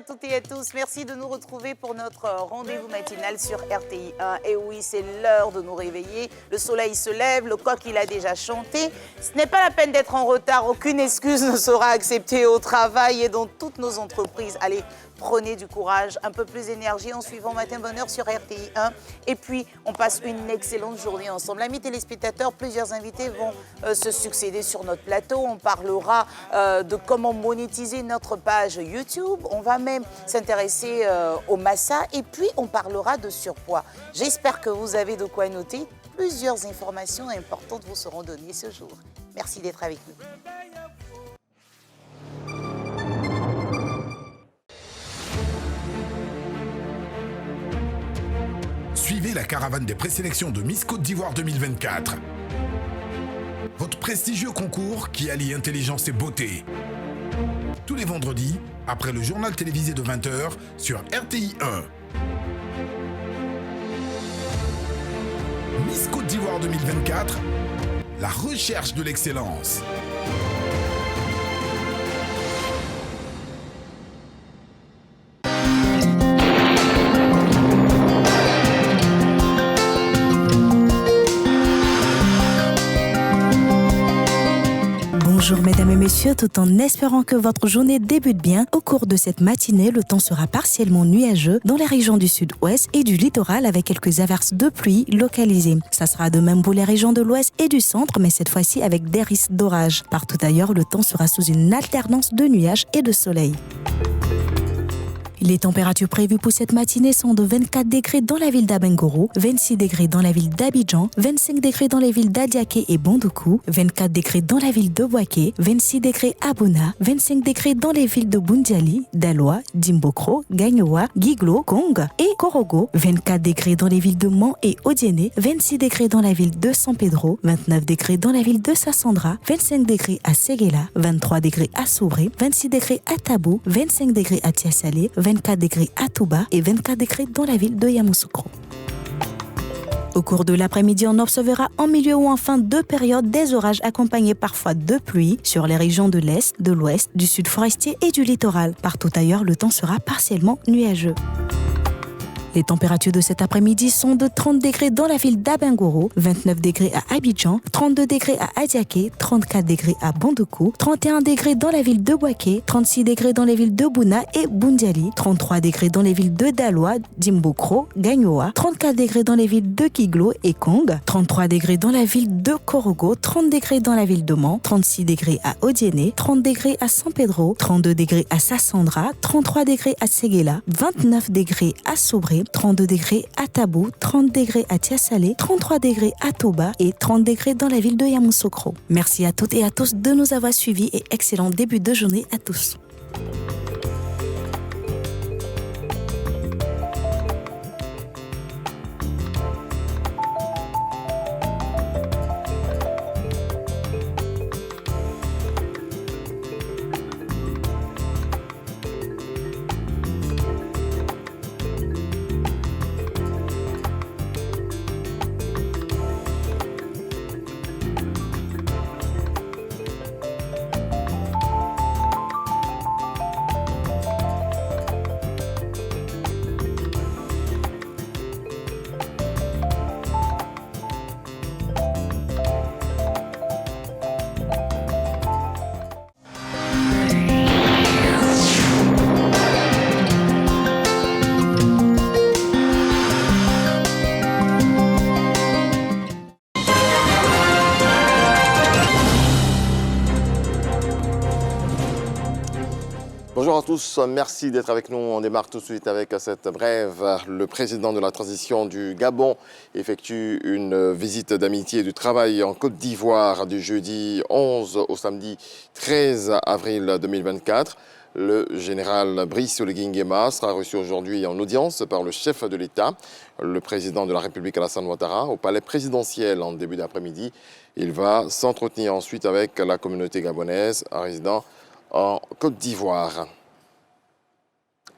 à toutes et à tous. Merci de nous retrouver pour notre rendez-vous matinal sur RTI 1. Et oui, c'est l'heure de nous réveiller. Le soleil se lève, le coq il a déjà chanté. Ce n'est pas la peine d'être en retard. Aucune excuse ne sera acceptée au travail et dans toutes nos entreprises. Allez, prenez du courage, un peu plus d'énergie en suivant Matin Bonheur sur RTI 1. Et puis, on passe une excellente journée ensemble. Amis téléspectateurs, plusieurs invités vont se succéder sur notre plateau. On parlera de comment monétiser notre page YouTube. On va même s'intéresser au massa. Et puis, on parlera de surpoids. J'espère que vous avez de quoi noter. Plusieurs informations importantes vous seront données ce jour. Merci d'être avec nous. Suivez la caravane des présélections de Miss Côte d'Ivoire 2024. Votre prestigieux concours qui allie intelligence et beauté. Tous les vendredis, après le journal télévisé de 20h sur RTI 1. Miss Côte d'Ivoire 2024, la recherche de l'excellence. Bonjour mesdames et messieurs, tout en espérant que votre journée débute bien, au cours de cette matinée, le temps sera partiellement nuageux dans les régions du sud-ouest et du littoral avec quelques averses de pluie localisées. Ça sera de même pour les régions de l'ouest et du centre, mais cette fois-ci avec des risques d'orage. Partout ailleurs, le temps sera sous une alternance de nuages et de soleil. Les températures prévues pour cette matinée sont de 24 degrés dans la ville d'Abengoro, 26 degrés dans la ville d'Abidjan, 25 degrés dans les villes d'Adiaké et Bondoukou, 24 degrés dans la ville de Bouaké, 26 degrés à Bona, 25 degrés dans les villes de Bundiali, Daloa, Dimbokro, Gagnoa, Giglo, Kong et Korogo, 24 degrés dans les villes de Mans et Odiéné, 26 degrés dans la ville de San Pedro, 29 degrés dans la ville de Sassandra, 25 degrés à Séguéla, 23 degrés à Soubré, 26 degrés à Tabou, 25 degrés à Tiasalé, 24 degrés à Touba et 24 degrés dans la ville de Yamoussoukro. Au cours de l'après-midi, on observera en milieu ou en fin de période des orages accompagnés parfois de pluie sur les régions de l'Est, de l'Ouest, du Sud forestier et du littoral. Partout ailleurs, le temps sera partiellement nuageux. Les températures de cet après-midi sont de 30 degrés dans la ville d'Abengoro, 29 degrés à Abidjan, 32 degrés à Adiaké, 34 degrés à Bondoukou, 31 degrés dans la ville de Bouaké, 36 degrés dans les villes de Bouna et Bundiali, 33 degrés dans les villes de Daloa, Dimbokro, Gagnoa, 34 degrés dans les villes de Kiglo et Kong, 33 degrés dans la ville de Korogo, 30 degrés dans la ville de Mans, 36 degrés à Odiéné, 30 degrés à San Pedro, 32 degrés à Sassandra, 33 degrés à Séguéla, 29 degrés à Soubré, 32 degrés à Tabou, 30 degrés à Tiasalé, 33 degrés à Touba et 30 degrés dans la ville de Yamoussoukro. Merci à toutes et à tous de nous avoir suivis et excellent début de journée à tous. Bonjour à tous, merci d'être avec nous. On démarre tout de suite avec cette brève. Le président de la transition du Gabon effectue une visite d'amitié et de travail en Côte d'Ivoire du jeudi 11 au samedi 13 avril 2024. Le général Brice Oligui Nguema sera reçu aujourd'hui en audience par le chef de l'État, le président de la République Alassane Ouattara, au palais présidentiel en début d'après-midi. Il va s'entretenir ensuite avec la communauté gabonaise résidant en Côte d'Ivoire.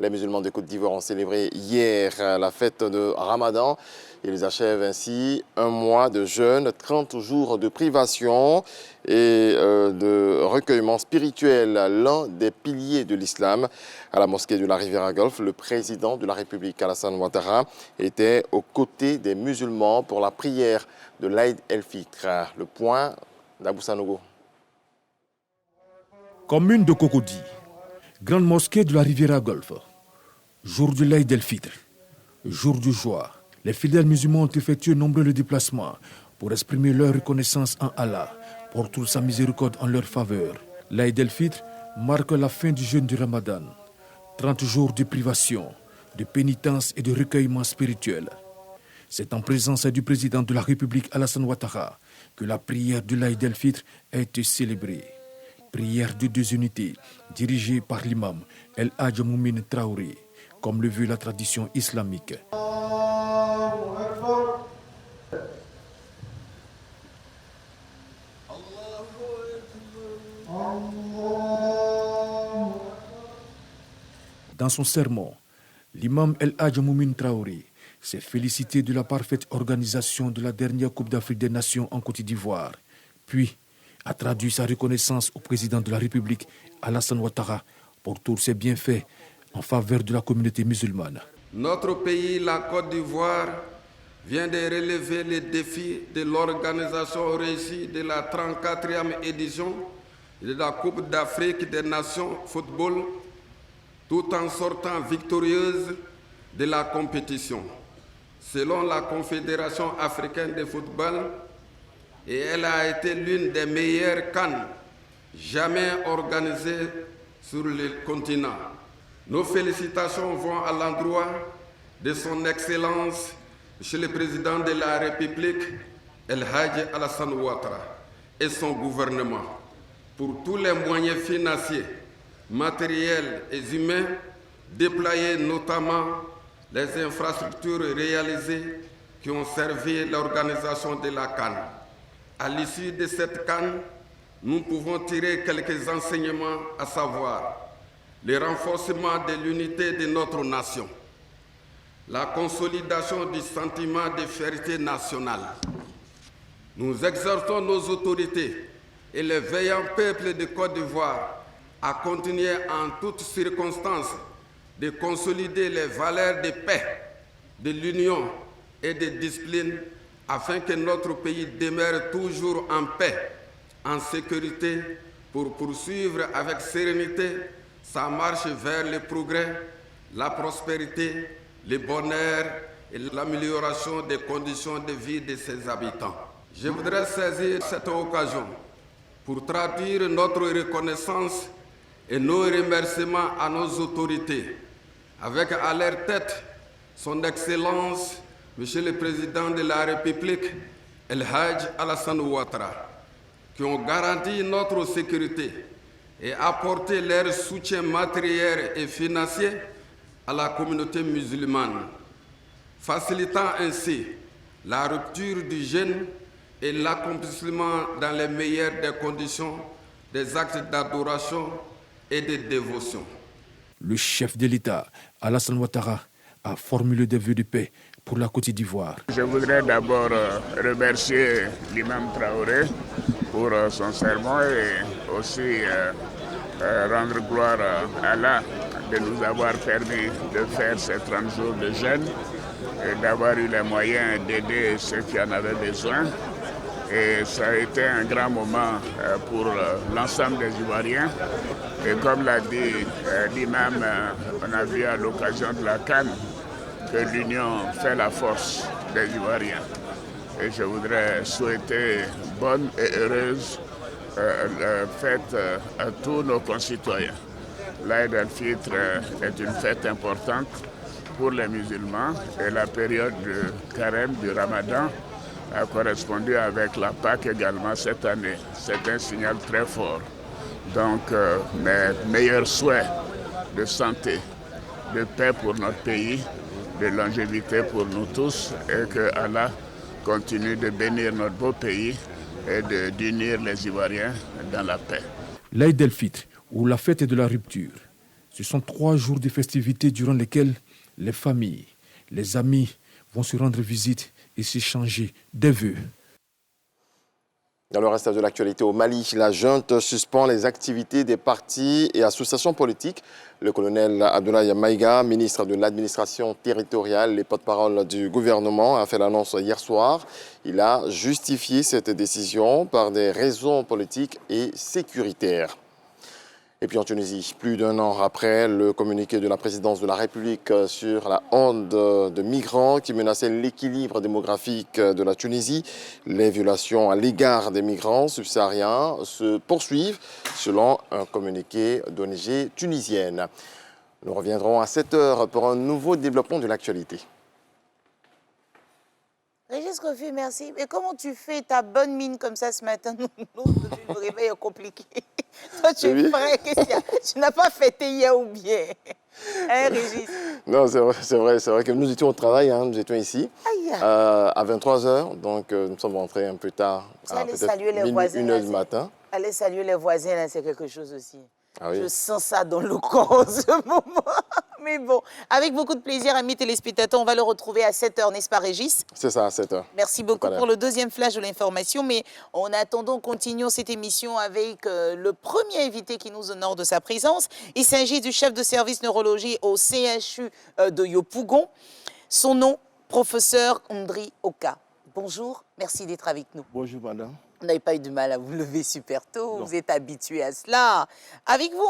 Les musulmans de Côte d'Ivoire ont célébré hier la fête de Ramadan. Ils achèvent ainsi un mois de jeûne, 30 jours de privation et de recueillement spirituel, l'un des piliers de l'islam. À la mosquée de la Riviera Golfe, le président de la République, Alassane Ouattara, était aux côtés des musulmans pour la prière de l'Aïd el-Fitr. Le point d'Abou Sanogo. Commune de Cocody, grande mosquée de la Riviera Golfe, jour de l'Aïd el-Fitr, jour de joie. Les fidèles musulmans ont effectué nombreux déplacements pour exprimer leur reconnaissance en Allah pour toute sa miséricorde en leur faveur. L'Aïd el-Fitr marque la fin du jeûne du Ramadan, 30 jours de privation, de pénitence et de recueillement spirituel. C'est en présence du président de la République Alassane Ouattara que la prière de l'Aïd el-Fitr a été célébrée. Prière de deux unités dirigée par l'imam El Hadj Moumin Traoré, comme le veut la tradition islamique. Dans son sermon, l'imam El Hadj Moumin Traoré s'est félicité de la parfaite organisation de la dernière Coupe d'Afrique des Nations en Côte d'Ivoire, puis a traduit sa reconnaissance au président de la République, Alassane Ouattara, pour tous ses bienfaits en faveur de la communauté musulmane. Notre pays, la Côte d'Ivoire, vient de relever les défis de l'organisation réussie de la 34e édition de la Coupe d'Afrique des Nations football, tout en sortant victorieuse de la compétition. Selon la Confédération africaine de football, et elle a été l'une des meilleures CAN jamais organisées sur le continent. Nos félicitations vont à l'endroit de son Excellence, Monsieur le Président de la République, El Hadj Alassane Ouattara, et son gouvernement, pour tous les moyens financiers, matériels et humains déployés, notamment les infrastructures réalisées qui ont servi l'organisation de la CAN. À l'issue de cette CAN, nous pouvons tirer quelques enseignements, à savoir le renforcement de l'unité de notre nation, la consolidation du sentiment de fierté nationale. Nous exhortons nos autorités et le vaillant peuple de Côte d'Ivoire à continuer en toutes circonstances de consolider les valeurs de paix, de l'union et de discipline afin que notre pays demeure toujours en paix, en sécurité, pour poursuivre avec sérénité sa marche vers le progrès, la prospérité, le bonheur et l'amélioration des conditions de vie de ses habitants. Je voudrais saisir cette occasion pour traduire notre reconnaissance et nos remerciements à nos autorités, avec à leur tête son Excellence, Monsieur le Président de la République, El Hadj Alassane Ouattara, qui ont garanti notre sécurité et apporté leur soutien matériel et financier à la communauté musulmane, facilitant ainsi la rupture du jeûne et l'accomplissement dans les meilleures des conditions des actes d'adoration et de dévotion. Le chef de l'État, Alassane Ouattara, a formulé des vœux de paix pour la Côte d'Ivoire. Je voudrais d'abord remercier l'imam Traoré pour son sermon et aussi rendre gloire à Allah de nous avoir permis de faire ces 30 jours de jeûne et d'avoir eu les moyens d'aider ceux qui en avaient besoin. Et ça a été un grand moment pour l'ensemble des Ivoiriens. Et comme l'a dit l'imam, on a vu à l'occasion de la CAN que l'union fait la force des Ivoiriens. Et je voudrais souhaiter bonne et heureuse fête à tous nos concitoyens. L'Aïd el-Fitr est une fête importante pour les musulmans et la période de carême du Ramadan a correspondu avec la Pâque également cette année. C'est un signal très fort. Donc mes meilleurs souhaits de santé, de paix pour notre pays, de longévité pour nous tous et que Allah continue de bénir notre beau pays et d'unir les Ivoiriens dans la paix. L'Aïd el-Fitr, ou la fête de la rupture, Ce sont 3 jours de festivités durant lesquels les familles, les amis vont se rendre visite et s'échanger des vœux. Dans le reste de l'actualité au Mali, la junte suspend les activités des partis et associations politiques. Le colonel Abdoulaye Maïga, ministre de l'administration territoriale et porte-parole du gouvernement, a fait l'annonce hier soir. Il a justifié cette décision par des raisons politiques et sécuritaires. Et puis en Tunisie, plus d'1 an après le communiqué de la présidence de la République sur la horde de migrants qui menaçait l'équilibre démographique de la Tunisie, les violations à l'égard des migrants subsahariens se poursuivent selon un communiqué d'ONG tunisienne. Nous reviendrons à 7 h pour un nouveau développement de l'actualité. Régis Refus, merci. Mais comment tu fais ta bonne mine comme ça ce matin? Le réveil est compliqué. Toi, tu es prêt, qu'est-ce qu'il y a? Tu n'as pas fêté hier ou bien? Hein, Régis? Non, c'est vrai que nous étions au travail, hein, nous étions ici à 23 h, donc nous sommes rentrés un peu tard, peut-être saluer les voisins, 1 h du matin. Aller saluer les voisins, là, c'est quelque chose aussi. Ah oui. Je sens ça dans le corps en ce moment. Mais bon, avec beaucoup de plaisir, amis téléspectateurs, on va le retrouver à 7 h, n'est-ce pas, Régis? C'est ça, à 7 h. Merci beaucoup pour le deuxième flash de l'information. Mais en attendant, continuons cette émission avec le premier invité qui nous honore de sa présence. Il s'agit du chef de service neurologie au CHU de Yopougon. Son nom, professeur Andri Oka. Bonjour, merci d'être avec nous. Bonjour, madame. Vous n'avez pas eu du mal à vous lever super tôt, vous êtes habitué à cela. Avec vous,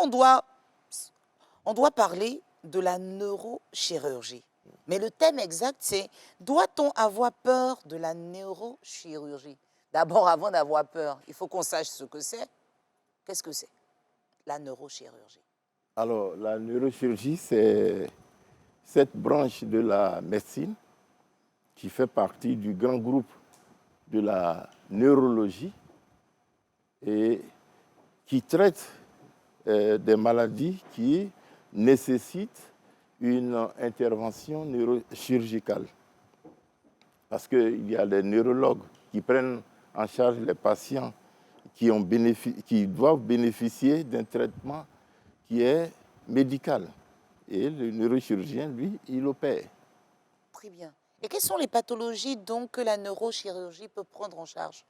on doit parler de la neurochirurgie. Mais le thème exact, c'est « Doit-on avoir peur de la neurochirurgie ?» D'abord, avant d'avoir peur, il faut qu'on sache ce que c'est. Qu'est-ce que c'est, la neurochirurgie? Alors, la neurochirurgie, c'est cette branche de la médecine qui fait partie du grand groupe de la neurologie et qui traite des maladies qui nécessitent une intervention neurochirurgicale. Parce qu'il y a des neurologues qui prennent en charge les patients qui doivent bénéficier d'un traitement qui est médical. Et le neurochirurgien, lui, il opère. Très bien. Et quelles sont les pathologies donc que la neurochirurgie peut prendre en charge?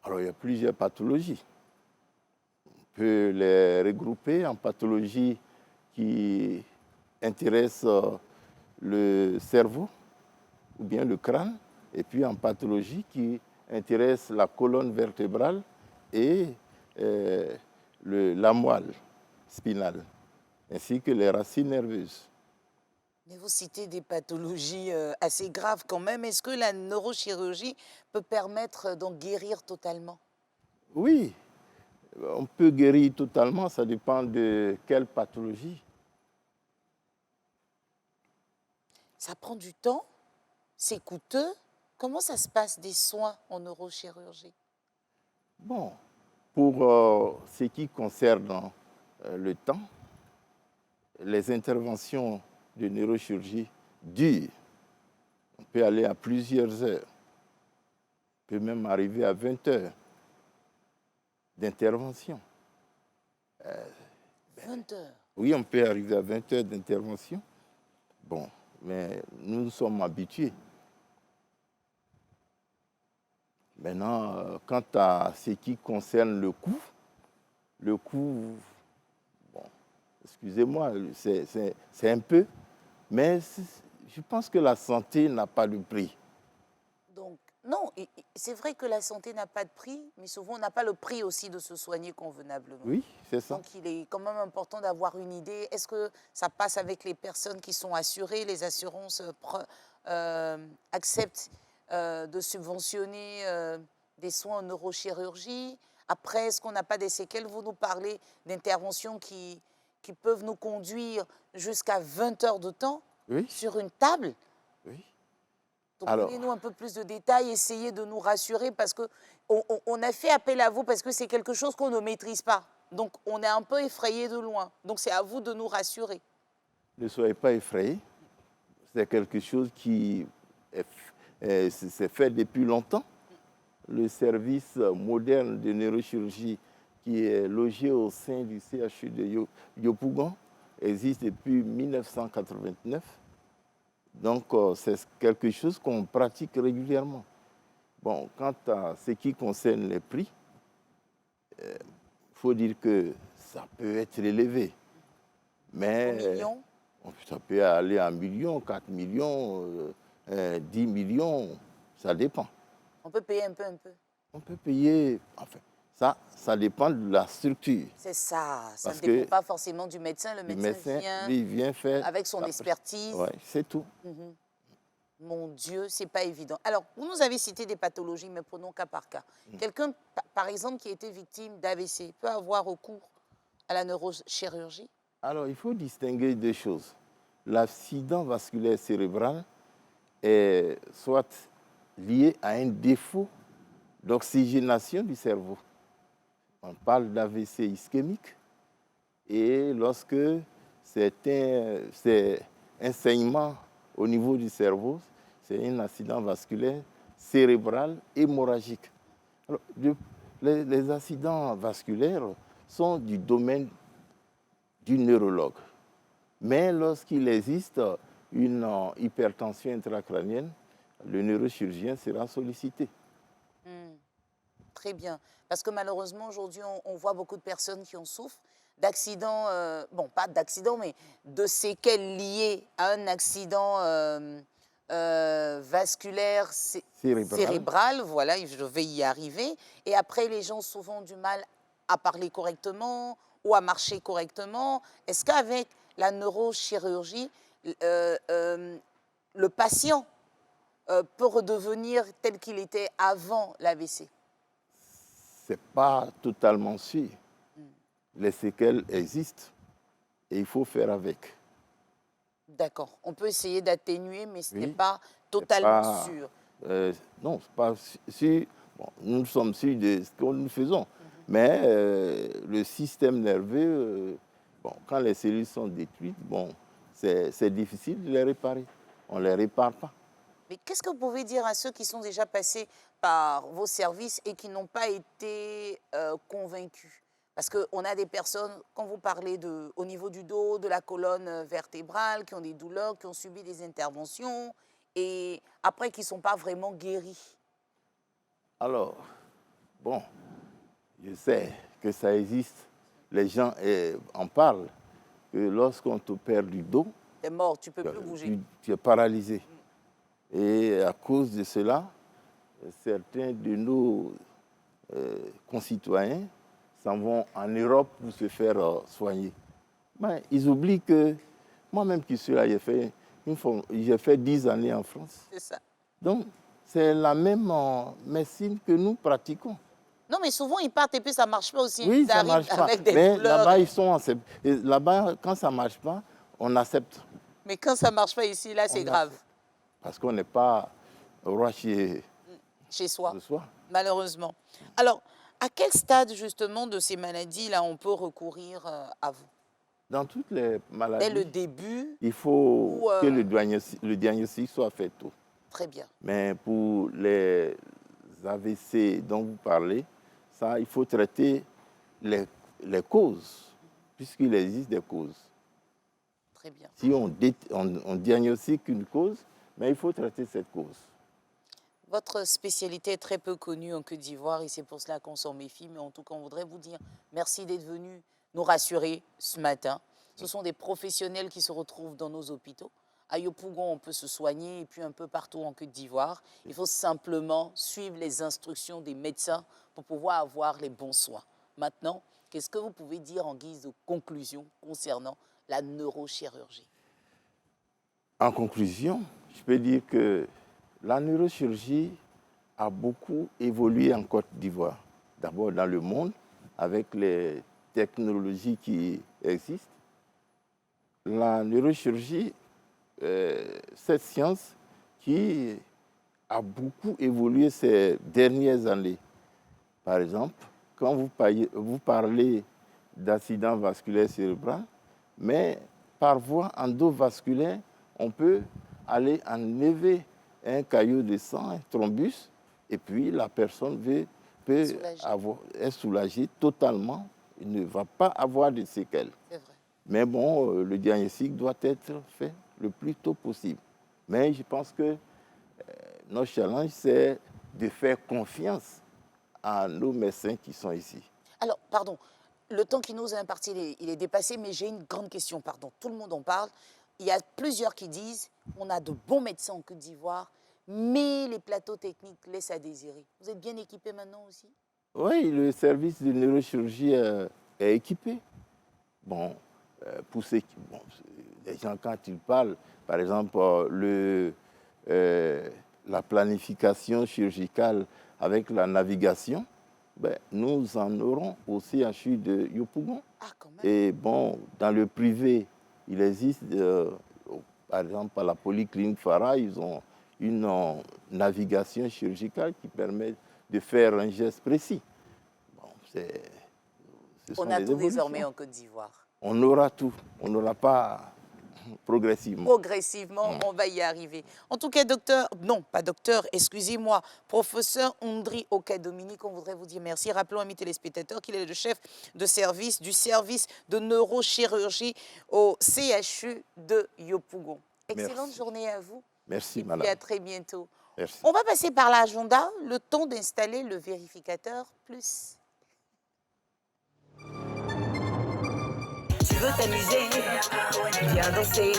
Alors, il y a plusieurs pathologies. On peut les regrouper en pathologies qui intéressent le cerveau ou bien le crâne, et puis en pathologie qui intéresse la colonne vertébrale et la moelle spinale, ainsi que les racines nerveuses. Mais vous citez des pathologies assez graves quand même. Est-ce que la neurochirurgie peut permettre d'en guérir totalement? Oui, on peut guérir totalement, ça dépend de quelle pathologie. Ça prend du temps? C'est coûteux? Comment ça se passe des soins en neurochirurgie? Bon, pour ce qui concerne le temps, les interventions de neurochirurgie durent. On peut aller à plusieurs heures. On peut même arriver à 20 heures d'intervention. 20 heures? Oui, on peut arriver à 20 heures d'intervention. Bon, mais nous sommes habitués. Maintenant, quant à ce qui concerne le coût, bon, excusez-moi, c'est un peu, mais je pense que la santé n'a pas de prix. Donc, non, c'est vrai que la santé n'a pas de prix, mais souvent on n'a pas le prix aussi de se soigner convenablement. Oui, c'est ça. Donc, il est quand même important d'avoir une idée. Est-ce que ça passe avec les personnes qui sont assurées? Les assurances acceptent de subventionner des soins en neurochirurgie? Après, est-ce qu'on n'a pas des séquelles? Vous nous parlez d'interventions qui peuvent nous conduire jusqu'à 20 heures de temps sur une table. Oui. Donc, donnez-nous un peu plus de détails, essayez de nous rassurer parce qu'on a fait appel à vous parce que c'est quelque chose qu'on ne maîtrise pas. Donc, on est un peu effrayé de loin. Donc, c'est à vous de nous rassurer. Ne soyez pas effrayés. C'est quelque chose qui s'est fait depuis longtemps. Le service moderne de neurochirurgie qui est logé au sein du CHU de Yopougon existe depuis 1989. Donc, c'est quelque chose qu'on pratique régulièrement. Bon, quant à ce qui concerne les prix, il faut dire que ça peut être élevé. Mais ça peut aller à 1 million, 4 millions, 10 millions, ça dépend. On peut payer un peu. On peut payer, enfin, ça dépend de la structure. C'est ça, ça Parce ne dépend que pas forcément du médecin. Le médecin vient, lui, il vient faire avec son expertise. Oui, c'est tout. Mon Dieu, c'est pas évident. Alors, vous nous avez cité des pathologies, mais prenons cas par cas. Quelqu'un, par exemple, qui a été victime d'AVC peut avoir recours à la neurochirurgie? Alors, il faut distinguer deux choses. L'accident vasculaire cérébral est soit lié à un défaut d'oxygénation du cerveau. On parle d'AVC ischémique. Et lorsque c'est un saignement au niveau du cerveau, c'est un accident vasculaire cérébral hémorragique. Alors, les accidents vasculaires sont du domaine du neurologue. Mais lorsqu'il existe une hypertension intracrânienne, le neurochirurgien sera sollicité. Très bien. Parce que malheureusement, aujourd'hui, on voit beaucoup de personnes qui en souffrent d'accidents, bon, pas d'accidents, mais de séquelles liées à un accident vasculaire cérébral. Voilà, je vais y arriver. Et après, les gens ont souvent du mal à parler correctement ou à marcher correctement. Est-ce qu'avec la neurochirurgie, le patient peut redevenir tel qu'il était avant l'AVC? Ce n'est pas totalement sûr. Les séquelles existent et il faut faire avec. D'accord. On peut essayer d'atténuer, mais ce n'est pas totalement sûr. Non, ce n'est pas sûr. Bon, nous sommes sûrs de ce que nous faisons. Mais le système nerveux, bon, quand les cellules sont détruites, bon, c'est difficile de les réparer. On ne les répare pas. Mais qu'est-ce que vous pouvez dire à ceux qui sont déjà passés par vos services et qui n'ont pas été convaincus? Parce qu'on a des personnes, quand vous parlez au niveau du dos, de la colonne vertébrale, qui ont des douleurs, qui ont subi des interventions et après qui ne sont pas vraiment guéris. Alors, bon, je sais que ça existe. Les gens en parlent. Que lorsqu'on te perd du dos, tu es mort, tu ne peux plus bouger. Tu es paralysé. Et à cause de cela, certains de nos concitoyens s'en vont en Europe pour se faire soigner. Mais ils oublient que moi-même qui suis là, j'ai fait 10 années en France. C'est ça. Donc, c'est la même médecine que nous pratiquons. Non, mais souvent, ils partent et puis ça ne marche pas aussi. Oui, ils ça ne marche pas. avec des mais douleurs. Là-bas, quand ça ne marche pas, on accepte. Mais quand ça ne marche pas ici, là, c'est grave. Parce qu'on n'est pas roi chez soi, soi, malheureusement. Alors, à quel stade, justement, de ces maladies-là, on peut recourir à vous? Dans toutes les maladies. Dès le début? Il faut que le diagnostic soit fait tôt. Très bien. Mais pour les AVC dont vous parlez, ça, il faut traiter les causes, puisqu'il existe des causes. Très bien. Si on diagnostique une cause, mais il faut traiter cette cause. Votre spécialité est très peu connue en Côte d'Ivoire et c'est pour cela qu'on s'en méfie. Mais en tout cas, on voudrait vous dire merci d'être venu nous rassurer ce matin. Ce sont des professionnels qui se retrouvent dans nos hôpitaux. À Yopougon, on peut se soigner et puis un peu partout en Côte d'Ivoire. Il faut simplement suivre les instructions des médecins pour pouvoir avoir les bons soins. Maintenant, qu'est-ce que vous pouvez dire en guise de conclusion concernant la neurochirurgie? En conclusion, je peux dire que la neurochirurgie a beaucoup évolué en Côte d'Ivoire. D'abord dans le monde, avec les technologies qui existent. La neurochirurgie, cette science qui a beaucoup évolué ces dernières années. Par exemple, quand vous parlez d'accident vasculaire cérébral, mais par voie endovasculaire, on peut aller enlever un caillot de sang, un thrombus, et puis la personne peut être soulagée totalement. Il ne va pas avoir de séquelles. C'est vrai. Mais bon, le diagnostic doit être fait le plus tôt possible. Mais je pense que notre challenge, c'est de faire confiance à nos médecins qui sont ici. Alors, pardon, le temps qui nous est imparti, il est dépassé, mais j'ai une grande question, pardon. Tout le monde en parle. Il y a plusieurs qui disent on a de bons médecins en Côte d'Ivoire, mais les plateaux techniques laissent à désirer. Vous êtes bien équipés maintenant aussi? Oui, le service de neurochirurgie est équipé. Bon, pour ceux qui, bon, les gens, quand ils parlent, par exemple, la planification chirurgicale avec la navigation, ben, nous en aurons au CHU de Yopougon. Ah, quand même. Et bon, dans le privé, il existe, par exemple, à la polyclinique Farah, ils ont une navigation chirurgicale qui permet de faire un geste précis. Bon, on a tout désormais en Côte d'Ivoire. On aura tout. On n'aura pas progressivement. Progressivement, on va y arriver. En tout cas, professeur Ondri Oka-Dominique, on voudrait vous dire merci. Rappelons à mes téléspectateurs qu'il est le chef de service du service de neurochirurgie au CHU de Yopougon. Excellente journée à vous. Merci, madame. Et à très bientôt. Merci. On va passer par l'agenda, le temps d'installer le vérificateur plus. Tu veux t'amuser, bien danser,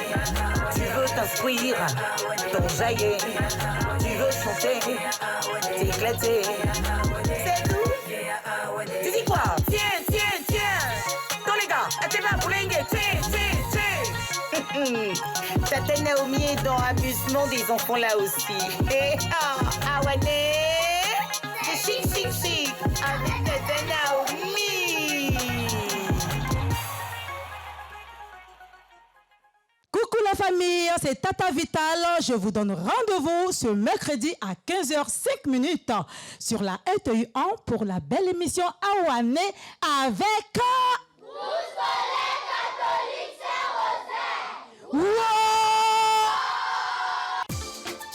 tu veux t'instruire, t'enjailler, tu veux chanter, t'éclater. C'est tout. Tu dis quoi? Tiens. Tous les gars, t'es là pour Tata Naomi est dans l'amusement des enfants là aussi. Awane, c'est chic, avec Tata Naomi. Coucou la famille, c'est Tata Vital. Je vous donne rendez-vous ce mercredi à 15h05 sur la RTI 1 pour la belle émission Awane avec...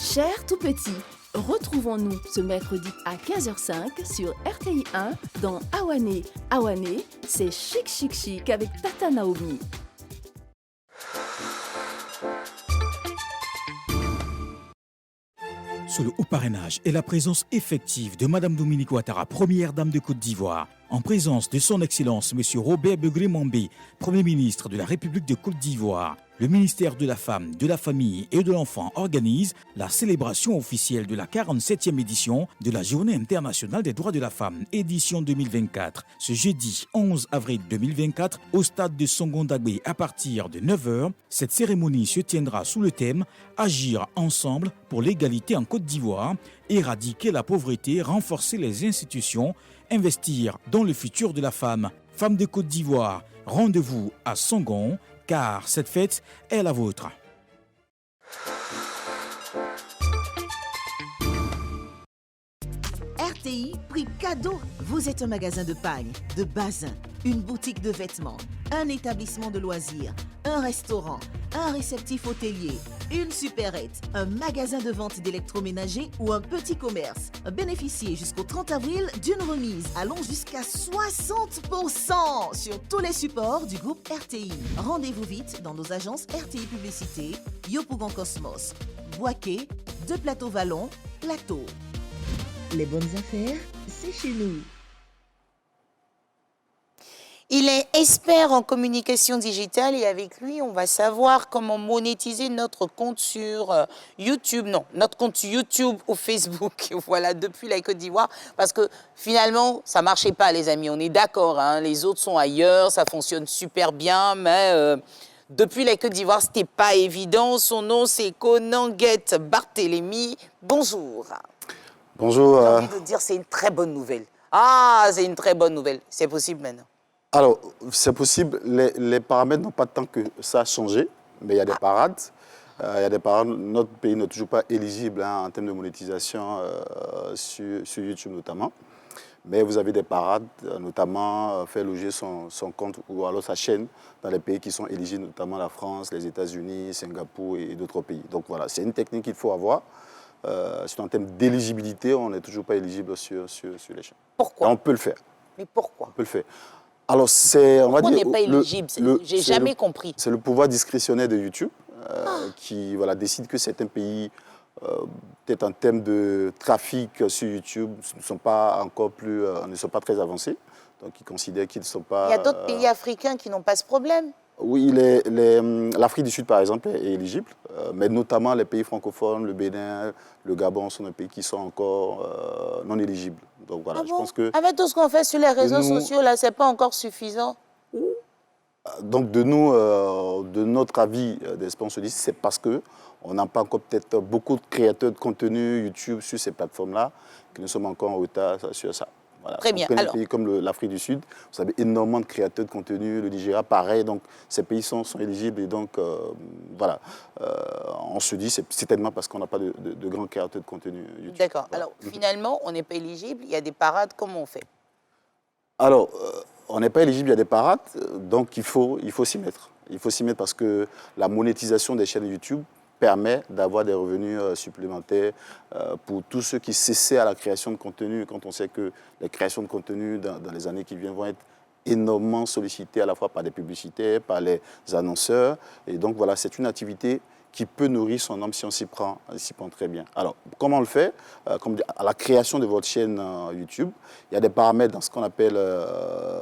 Chers tout petits, retrouvons-nous ce mercredi à 15h05 sur RTI 1 dans Awane. Awane, c'est chic avec Tata Naomi. Sous le haut parrainage et la présence effective de Madame Dominique Ouattara, première dame de Côte d'Ivoire, en présence de son Excellence M. Robert Begré-Mambé, Premier ministre de la République de Côte d'Ivoire, le ministère de la Femme, de la Famille et de l'Enfant organise la célébration officielle de la 47e édition de la Journée internationale des droits de la femme, édition 2024. Ce jeudi 11 avril 2024, au stade de Songondagbe à partir de 9h, cette cérémonie se tiendra sous le thème « Agir ensemble pour l'égalité en Côte d'Ivoire, éradiquer la pauvreté, renforcer les institutions, investir dans le futur de la femme ». Femmes de Côte d'Ivoire, rendez-vous à Songon, car cette fête est la vôtre. RTI, prix cadeau. Vous êtes un magasin de pagne, de bazin, une boutique de vêtements, un établissement de loisirs, un restaurant, un réceptif hôtelier, une supérette, un magasin de vente d'électroménager ou un petit commerce. Bénéficiez jusqu'au 30 avril d'une remise allant jusqu'à 60% sur tous les supports du groupe RTI. Rendez-vous vite dans nos agences RTI Publicité, Yopougon Cosmos, Boaké, Deux Plateaux Vallon, Plateau. Les bonnes affaires, c'est chez nous. Il est expert en communication digitale et avec lui, on va savoir comment monétiser notre compte sur YouTube. Non, notre compte YouTube ou Facebook, voilà, depuis la Côte d'Ivoire. Parce que finalement, ça ne marchait pas, les amis. On est d'accord, hein, les autres sont ailleurs, ça fonctionne super bien, mais depuis la Côte d'Ivoire, ce n'était pas évident. Son nom, c'est Konanguette Barthélémy. Bonjour. Bonjour. J'ai envie de dire, c'est une très bonne nouvelle. Ah, c'est une très bonne nouvelle. C'est possible maintenant. Alors, c'est possible. Les paramètres n'ont pas tant que ça changé, mais il y a des parades. Il y a des parades. Notre pays n'est toujours pas éligible en termes de monétisation sur YouTube notamment. Mais vous avez des parades, notamment faire loger son compte ou alors sa chaîne dans les pays qui sont éligibles, notamment la France, les États-Unis, Singapour et d'autres pays. Donc voilà, c'est une technique qu'il faut avoir. En termes d'éligibilité, on n'est toujours pas éligible sur les chaînes. Pourquoi? Et on peut le faire. Mais pourquoi? On peut le faire. Alors, c'est, on va Pourquoi dire... on n'est pas éligible? J'ai jamais compris. C'est le pouvoir discrétionnaire de YouTube qui voilà, décide que certains pays, peut-être en termes de trafic sur YouTube, ne sont pas encore plus, ne sont pas très avancés. Donc, ils considèrent qu'ils ne sont pas... Il y a d'autres pays africains qui n'ont pas ce problème. Oui, l'Afrique du Sud, par exemple, est éligible, mais notamment les pays francophones, le Bénin, le Gabon, sont des pays qui sont encore non éligibles. Donc voilà, je pense que... Avec tout ce qu'on fait sur les réseaux sociaux, là, ce n'est pas encore suffisant. Donc de notre avis, on se dit c'est parce qu'on n'a pas encore peut-être beaucoup de créateurs de contenu YouTube sur ces plateformes-là, que nous sommes encore en retard sur ça. Voilà. Très bien. Alors, pays comme l'Afrique du Sud, vous avez énormément de créateurs de contenu, le Nigeria, pareil, donc ces pays sont éligibles et donc voilà, on se dit c'est tellement parce qu'on n'a pas de grands créateurs de contenu YouTube. D'accord. Voilà. Alors finalement, on n'est pas éligible, il y a des parades, comment on fait? Alors, on n'est pas éligible, il y a des parades, donc il faut s'y mettre. Il faut s'y mettre parce que la monétisation des chaînes YouTube permet d'avoir des revenus supplémentaires pour tous ceux qui cessaient à la création de contenu, quand on sait que les créations de contenu dans les années qui viennent vont être énormément sollicitées à la fois par des publicitaires, par les annonceurs. Et donc voilà, c'est une activité qui peut nourrir son âme si on s'y prend très bien. Alors, comment on le fait? À la création de votre chaîne YouTube, il y a des paramètres dans ce qu'on appelle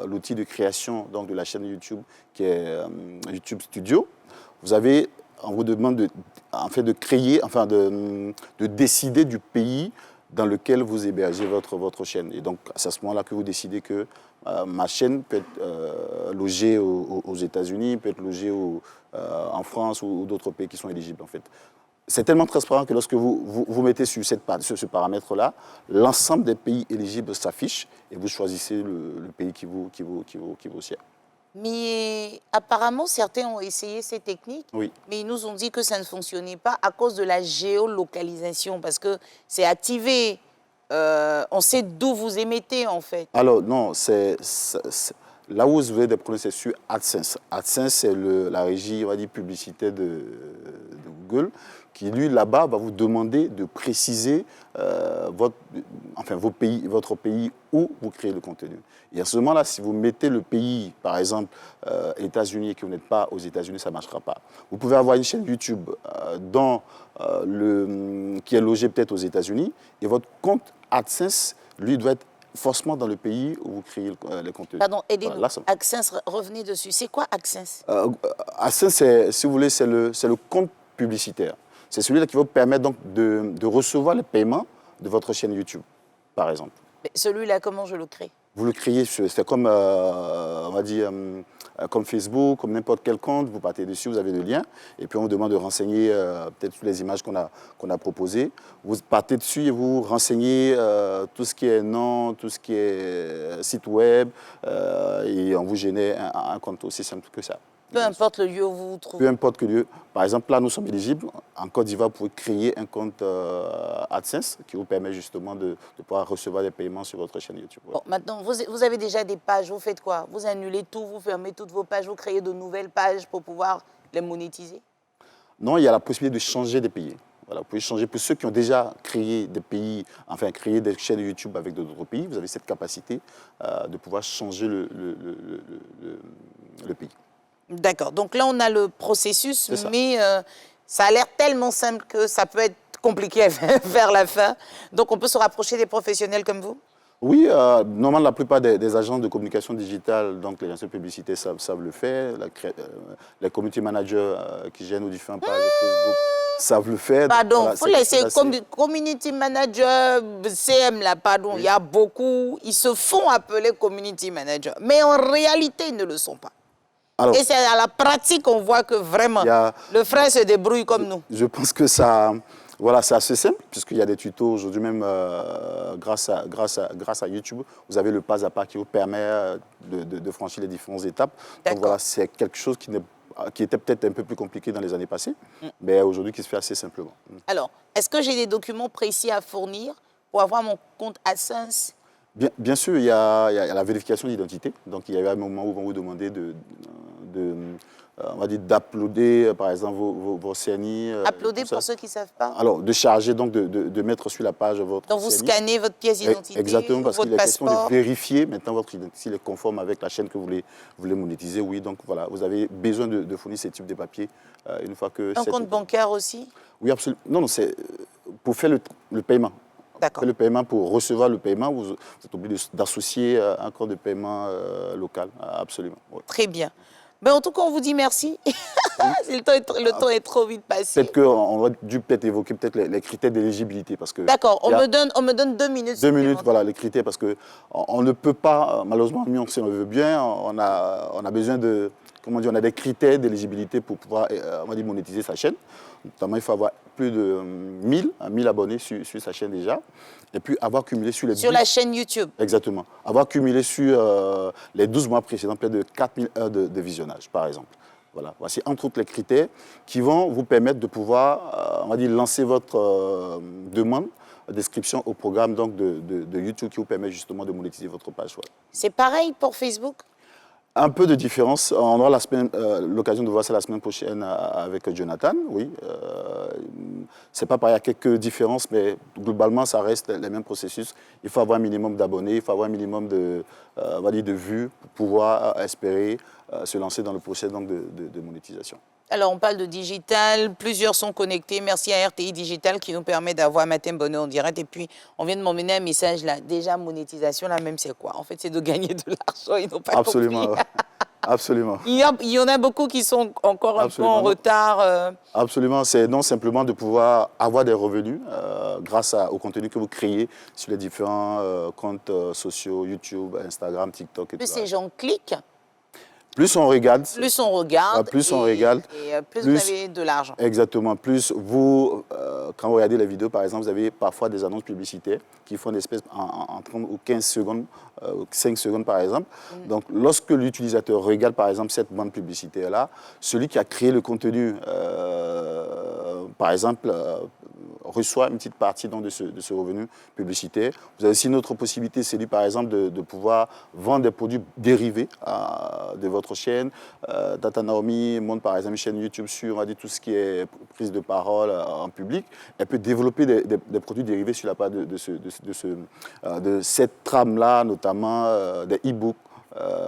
l'outil de création donc, de la chaîne YouTube, qui est YouTube Studio. On vous demande de créer, de décider du pays dans lequel vous hébergez votre chaîne. Et donc, c'est à ce moment-là que vous décidez que ma chaîne peut être logée aux États-Unis, peut être logée en France ou d'autres pays qui sont éligibles, en fait. C'est tellement transparent que lorsque vous mettez sur ce paramètre-là, l'ensemble des pays éligibles s'affiche et vous choisissez le pays qui vous sert. Mais apparemment, certains ont essayé ces techniques, oui. Mais ils nous ont dit que ça ne fonctionnait pas à cause de la géolocalisation, parce que c'est activé. On sait d'où vous émettez, en fait. Alors, non, là où vous avez des problèmes, c'est sur AdSense. AdSense, c'est la régie, on va dire, publicitaire de Google, qui, lui, là-bas, va vous demander de préciser votre pays où vous créez le contenu. Et à ce moment-là, si vous mettez le pays, par exemple, États-Unis, et que vous n'êtes pas aux États-Unis, ça ne marchera pas. Vous pouvez avoir une chaîne YouTube qui est logée peut-être aux États-Unis, et votre compte AdSense, lui, doit être forcément dans le pays où vous créez les contenus. Pardon, aidez-nous. Voilà, AdSense, revenez dessus. C'est quoi AdSense? AdSense, si vous voulez, c'est le compte publicitaire. C'est celui-là qui va vous permettre donc de recevoir les paiements de votre chaîne YouTube, par exemple. Mais celui-là, comment je le crée? Vous le créez, c'est comme, on va dire, comme Facebook, comme n'importe quel compte. Vous partez dessus, vous avez le lien, et puis on vous demande de renseigner peut-être toutes les images qu'on a proposées. Vous partez dessus et vous renseignez tout ce qui est nom, tout ce qui est site web, et on vous génère un compte aussi simple que ça. Peu importe le lieu où vous vous trouvez. Peu importe que lieu. Par exemple, là, nous sommes éligibles. En Côte d'Ivoire, vous pouvez créer un compte AdSense qui vous permet justement de pouvoir recevoir des paiements sur votre chaîne YouTube. Bon, maintenant, vous avez déjà des pages. Vous faites quoi? Vous annulez tout, vous fermez toutes vos pages, vous créez de nouvelles pages pour pouvoir les monétiser? Non, il y a la possibilité de changer des pays. Voilà, vous pouvez changer. Pour ceux qui ont déjà créé des pays, créé des chaînes YouTube avec d'autres pays, vous avez cette capacité de pouvoir changer le pays. D'accord. Donc là, on a le processus, mais ça a l'air tellement simple que ça peut être compliqué vers la fin. Donc, on peut se rapprocher des professionnels comme vous? Oui, normalement, la plupart des agences de communication digitale, donc les agences de publicité savent le faire. Les community managers qui gèrent nos différents pages Facebook savent le faire. Pardon, il voilà, faut laisser community manager, CM là, pardon. Oui. Il y a beaucoup, ils se font appeler community manager, mais en réalité, ils ne le sont pas. Alors, et c'est à la pratique qu'on voit que vraiment, le frère se débrouille comme nous. Je pense que ça, voilà, c'est assez simple, puisqu'il y a des tutos aujourd'hui même grâce à YouTube. Vous avez le pas à pas qui vous permet de franchir les différentes étapes. Donc voilà, c'est quelque chose qui était peut-être un peu plus compliqué dans les années passées, mais aujourd'hui qui se fait assez simplement. Alors, est-ce que j'ai des documents précis à fournir pour avoir mon compte AdSense? Bien sûr, il y a la vérification d'identité. Donc, il y avait un moment où on vous demandait on va dire d'uploader, par exemple, vos CNI. Uploader pour ceux qui ne savent pas. Alors, de charger, donc de mettre sur la page votre Donc, vous CNI. scannez votre pièce d'identité, exactement, parce qu'il est question passeport. de vérifier maintenant votre identité, s'il est conforme avec la chaîne que vous voulez monétiser. Oui, donc voilà, vous avez besoin de fournir ce type de papiers une fois que... Un compte bancaire aussi? Oui, absolument. Non, c'est pour faire le paiement. D'accord. Le paiement, pour recevoir le paiement, vous êtes obligé d'associer un compte de paiement local, absolument. Oui. Très bien. Mais en tout cas, on vous dit merci. Le temps est trop vite passé. Peut-être qu'on aurait dû évoquer les critères d'éligibilité. D'accord, on me donne 2 minutes. 2 minutes, voilà, les critères, parce qu'on ne peut pas, malheureusement, nous, si on le veut bien, on a besoin de, comment dire, on a des critères d'éligibilité pour pouvoir, on va dire, monétiser sa chaîne. Notamment, il faut avoir plus de 1000 abonnés sur sa chaîne déjà. Et puis avoir cumulé sur la chaîne YouTube. Exactement. Avoir cumulé sur les 12 mois précédents près de 4000 heures de visionnage, par exemple. Voilà. Voici entre autres les critères qui vont vous permettre de pouvoir, on va dire, lancer votre demande d'inscription au programme donc, de YouTube qui vous permet justement de monétiser votre page web. C'est pareil pour Facebook? Un peu de différence. On aura l'occasion de voir ça la semaine prochaine avec Jonathan, oui. C'est pas pareil, il y a quelques différences, mais globalement, ça reste les mêmes processus. Il faut avoir un minimum d'abonnés, il faut avoir un minimum on va dire de vues pour pouvoir espérer se lancer dans le processus donc, de monétisation. Alors, on parle de digital, plusieurs sont connectés. Merci à RTI Digital qui nous permet d'avoir Matin Bonheur en direct. Et puis, on vient de m'emmener un message là. Déjà, monétisation, là même, c'est quoi? En fait, c'est de gagner de l'argent. Ils n'ont pas Absolument, compris. Absolument. Il y en a beaucoup qui sont encore un peu en retard. Absolument, c'est non simplement de pouvoir avoir des revenus grâce au contenu que vous créez sur les différents comptes sociaux, YouTube, Instagram, TikTok et tout ça. Plus ces gens cliquent. Plus on regarde. Plus on regarde. Plus on regarde. Et plus vous avez de l'argent. Exactement. Plus vous, quand vous regardez les vidéos, par exemple, vous avez parfois des annonces publicitaires qui font des espèces en 30 ou 15 secondes, 5 secondes par exemple. Donc, lorsque l'utilisateur regarde, par exemple, cette bande publicitaire-là, celui qui a créé le contenu, par exemple, reçoit une petite partie donc, de ce revenu publicitaire. Vous avez aussi une autre possibilité, c'est lui, par exemple, de pouvoir vendre des produits dérivés de votre chaîne. Tata Naomi monte, par exemple, une chaîne YouTube sur, on va dire, tout ce qui est prise de parole en public. Elle peut développer des produits dérivés sur la part de cette trame-là, notamment des e-books.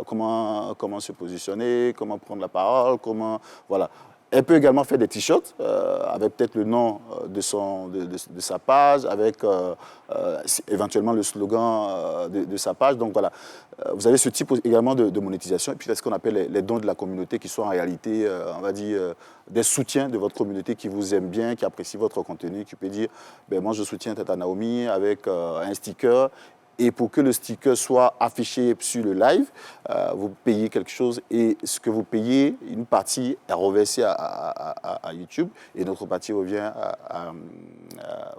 Comment se positionner, comment prendre la parole, voilà. Elle peut également faire des t-shirts avec peut-être le nom de sa page, avec éventuellement le slogan de sa page. Donc voilà, vous avez ce type également de monétisation. Et puis ce qu'on appelle les dons de la communauté qui sont en réalité, on va dire, des soutiens de votre communauté qui vous aime bien, qui apprécie votre contenu, qui peut dire, ben, moi je soutiens Tata Naomi avec un sticker. Et pour que le sticker soit affiché sur le live, vous payez quelque chose et ce que vous payez, une partie est reversée à YouTube et une autre partie revient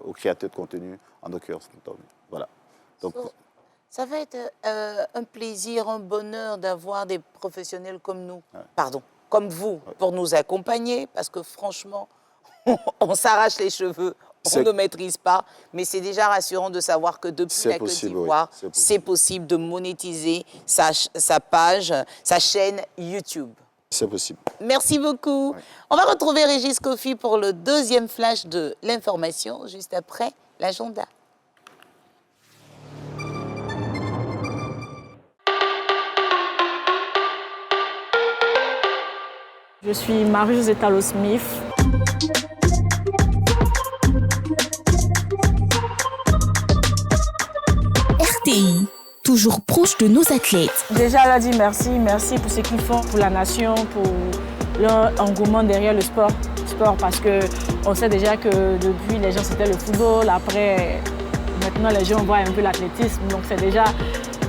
au créateur de contenu, en l'occurrence. Voilà. Donc, ça va être un plaisir, un bonheur d'avoir des professionnels comme nous, comme vous, pour nous accompagner, parce que franchement, on s'arrache les cheveux. On ne maîtrise pas, mais c'est déjà rassurant de savoir que depuis la Côte d'Ivoire, c'est possible de monétiser sa page, sa chaîne YouTube. C'est possible. Merci beaucoup. Ouais. On va retrouver Régis Kofi pour le deuxième flash de l'information, juste après l'agenda. Je suis Marie-Josée Tallo-Smith. RTI, toujours proche de nos athlètes. Déjà, elle a dit merci pour ce qu'ils font pour la nation, pour leur engouement derrière le sport parce qu'on sait déjà que depuis les gens c'était le football, après maintenant les gens voient un peu l'athlétisme, donc c'est déjà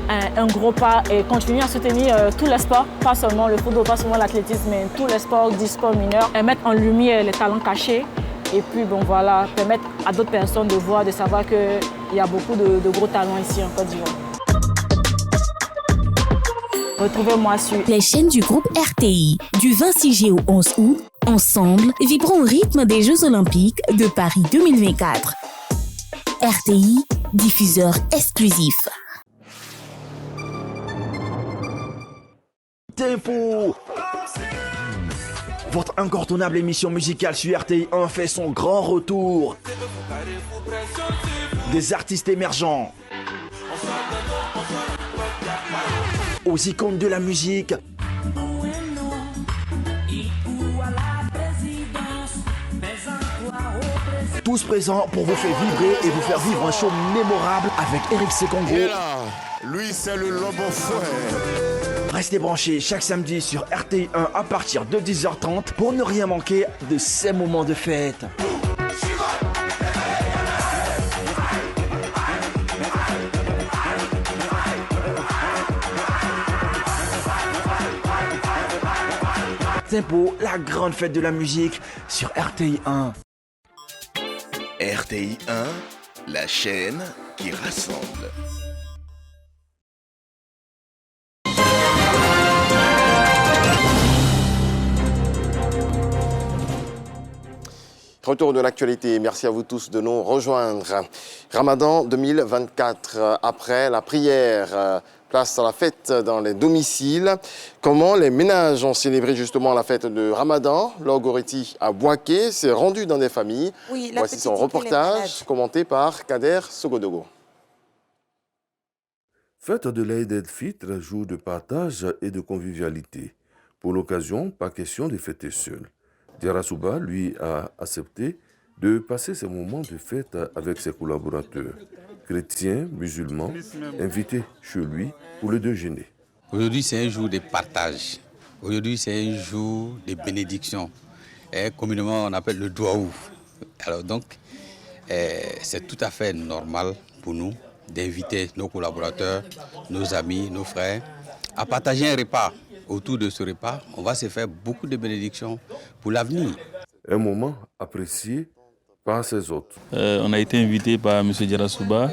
un gros pas et continuer à soutenir tous les sports, pas seulement le football, pas seulement l'athlétisme, mais tous les sports, 10 sports mineurs, et mettre en lumière les talents cachés. Et puis, bon, voilà, permettre à d'autres personnes de voir, de savoir qu'il y a beaucoup de gros talents ici en Côte d'Ivoire. Retrouvez-moi sur les chaînes du groupe RTI, du 26 juillet au 11 août. Ensemble, vibrons au rythme des Jeux Olympiques de Paris 2024. RTI, diffuseur exclusif. Info, Votre incontournable émission musicale sur RTI 1 fait son grand retour. Des artistes émergents aux icônes de la musique. Tous présents pour vous faire vibrer et vous faire vivre un show mémorable avec Eric Sekongo. Et là, lui c'est le Lobo Frère. Restez branchés chaque samedi sur RTI 1 à partir de 10h30 pour ne rien manquer de ces moments de fête. Tempo, la grande fête de la musique sur RTI 1. RTI 1, la chaîne qui rassemble. Retour de l'actualité, merci à vous tous de nous rejoindre. Ramadan 2024, après la prière, place à la fête dans les domiciles. Comment les ménages ont célébré justement la fête de Ramadan? Logoriti à Boaké s'est rendu dans des familles. Oui, voici son reportage commenté par Kader Sogodogo. Fête de l'Aïd el-Fitr, jour de partage et de convivialité. Pour l'occasion, pas question de fêter seul. Diarra Souba, lui, a accepté de passer ces moments de fête avec ses collaborateurs, chrétiens, musulmans, invités chez lui pour le déjeuner. Aujourd'hui, c'est un jour de partage. Aujourd'hui, c'est un jour de bénédiction. Et communément, on appelle le douaou. Alors donc, c'est tout à fait normal pour nous d'inviter nos collaborateurs, nos amis, nos frères, à partager un repas. Autour de ce repas, on va se faire beaucoup de bénédictions pour l'avenir. Un moment apprécié par ses hôtes. On a été invité par M. Diarra Souba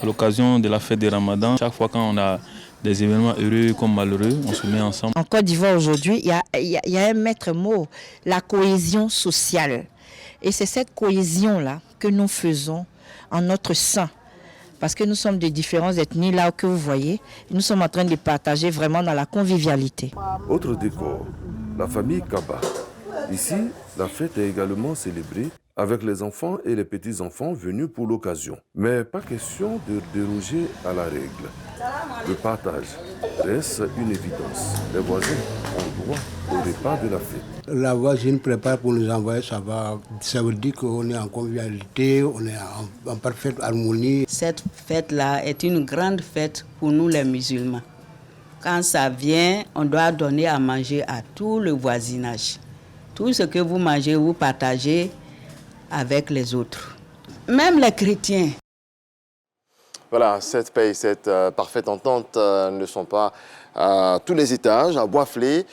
à l'occasion de la fête de Ramadan. Chaque fois quand on a des événements heureux comme malheureux, on se met ensemble. En Côte d'Ivoire aujourd'hui, il y a un maître mot, la cohésion sociale. Et c'est cette cohésion-là que nous faisons en notre sein. Parce que nous sommes de différentes ethnies, là que vous voyez, nous sommes en train de partager vraiment dans la convivialité. Autre décor, la famille Kaba. Ici, la fête est également célébrée avec les enfants et les petits-enfants venus pour l'occasion. Mais pas question de déroger à la règle. Le partage reste une évidence. Les voisins ont droit au repas de la fête. La voisine prépare pour nous envoyer, ça veut dire qu'on est en convivialité, on est en parfaite harmonie. Cette fête-là est une grande fête pour nous les musulmans. Quand ça vient, on doit donner à manger à tout le voisinage. Tout ce que vous mangez, vous partagez avec les autres. Même les chrétiens. Voilà, cette paix, cette parfaite entente ne sont pas à tous les étages, à Boisflé.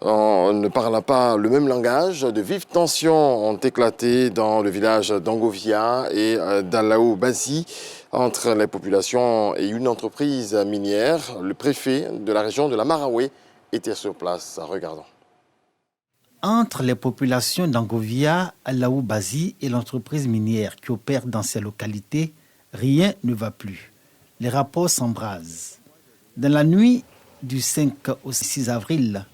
On ne parle pas le même langage. De vives tensions ont éclaté dans le village d'Angovia et d'Alaou Bazi entre les populations et une entreprise minière. Le préfet de la région de la Maraoué était sur place. Regardons. Entre les populations d'Angovia, Alaou Bazi et l'entreprise minière qui opère dans ces localités, rien ne va plus. Les rapports s'embrasent. Dans la nuit du 5 au 6 avril,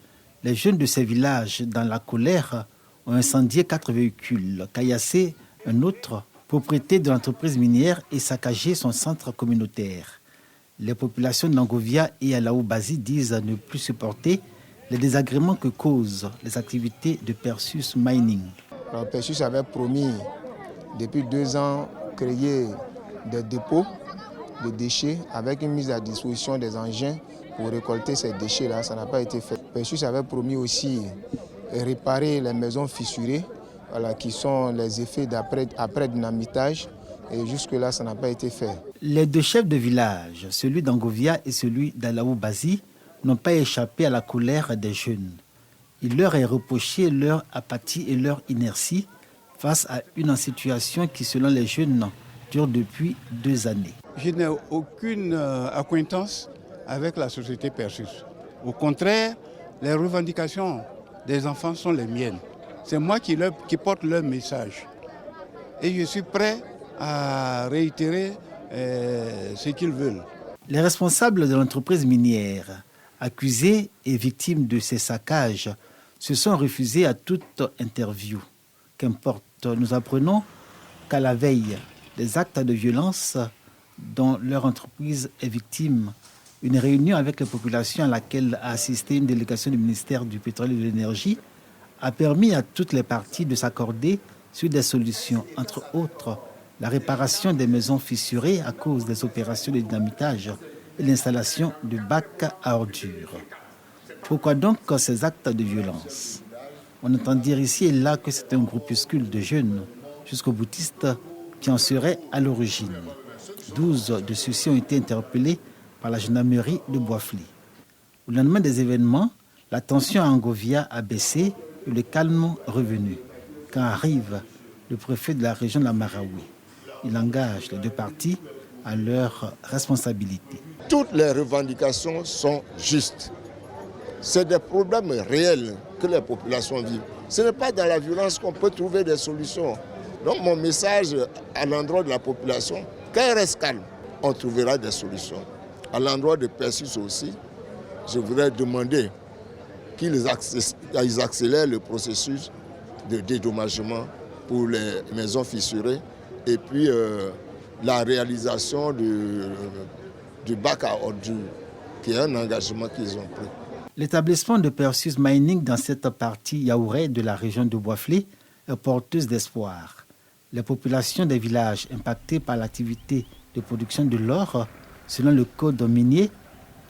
les jeunes de ces villages, dans la colère, ont incendié 4 véhicules, caillassé un autre, propriété de l'entreprise minière, et saccagé son centre communautaire. Les populations d'Angovia et Alaou Bazi disent ne plus supporter les désagréments que causent les activités de Perseus Mining. Perseus avait promis depuis 2 ans créer des dépôts de déchets avec une mise à disposition des engins pour récolter ces déchets-là. Ça n'a pas été fait. Perseus avait promis aussi réparer les maisons fissurées, voilà, qui sont les effets d'après-dynamitage. Et jusque-là, ça n'a pas été fait. Les 2 chefs de village, celui d'Angovia et celui d'Alaou Bazi, n'ont pas échappé à la colère des jeunes. Il leur est reproché leur apathie et leur inertie face à une situation qui, selon les jeunes, dure depuis 2 années. Je n'ai aucune acquaintance avec la société Perseus. Au contraire, les revendications des enfants sont les miennes. C'est moi qui porte leur message. Et je suis prêt à réitérer ce qu'ils veulent. Les responsables de l'entreprise minière, accusés et victimes de ces saccages, se sont refusés à toute interview. Qu'importe, nous apprenons qu'à la veille des actes de violence dont leur entreprise est victime, une réunion avec la population à laquelle a assisté une délégation du ministère du Pétrole et de l'Énergie a permis à toutes les parties de s'accorder sur des solutions, entre autres la réparation des maisons fissurées à cause des opérations de dynamitage et l'installation de bacs à ordures. Pourquoi donc ces actes de violence? On entend dire ici et là que c'est un groupuscule de jeunes jusqu'aux boutistes qui en seraient à l'origine. 12 de ceux-ci ont été interpellés par la gendarmerie de Boisfly. Au lendemain des événements, la tension à Angovia a baissé et le calme revenu. Quand arrive le préfet de la région de la Marawi, il engage les deux parties à leur responsabilité. Toutes les revendications sont justes. C'est des problèmes réels que les populations vivent. Ce n'est pas dans la violence qu'on peut trouver des solutions. Donc mon message à l'endroit de la population, quand elle reste calme, on trouvera des solutions. À l'endroit de Persis aussi, je voudrais demander qu'ils accélèrent le processus de dédommagement pour les maisons fissurées et puis la réalisation du bac à ordures, qui est un engagement qu'ils ont pris. L'établissement de Persis Mining dans cette partie yaouré de la région de Boisfly est porteuse d'espoir. Les populations des villages impactés par l'activité de production de l'or, selon le code minier,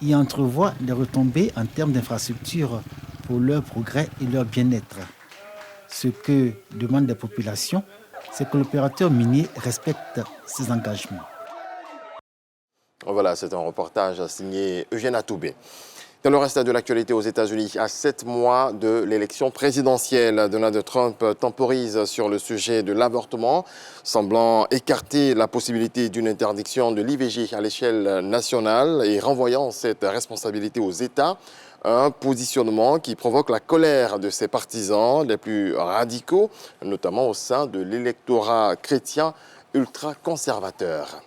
y entrevoient des retombées en termes d'infrastructures pour leur progrès et leur bien-être. Ce que demandent les populations, c'est que l'opérateur minier respecte ses engagements. Voilà, c'est un reportage signé Eugène Atoubé. Dans le reste de l'actualité aux États-Unis, à 7 mois de l'élection présidentielle, Donald Trump temporise sur le sujet de l'avortement, semblant écarter la possibilité d'une interdiction de l'IVG à l'échelle nationale et renvoyant cette responsabilité aux États. Un positionnement qui provoque la colère de ses partisans les plus radicaux, notamment au sein de l'électorat chrétien ultra-conservateur.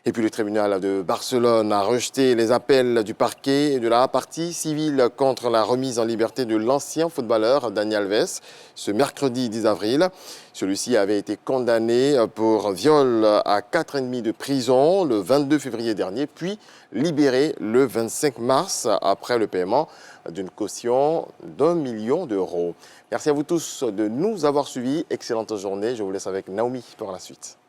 Et puis le tribunal de Barcelone a rejeté les appels du parquet et de la partie civile contre la remise en liberté de l'ancien footballeur Dani Alves ce mercredi 10 avril. Celui-ci avait été condamné pour viol à 4 ans et demi de prison le 22 février dernier, puis libéré le 25 mars après le paiement d'une caution d'1 million d'euros. Merci à vous tous de nous avoir suivis. Excellente journée. Je vous laisse avec Naomi pour la suite.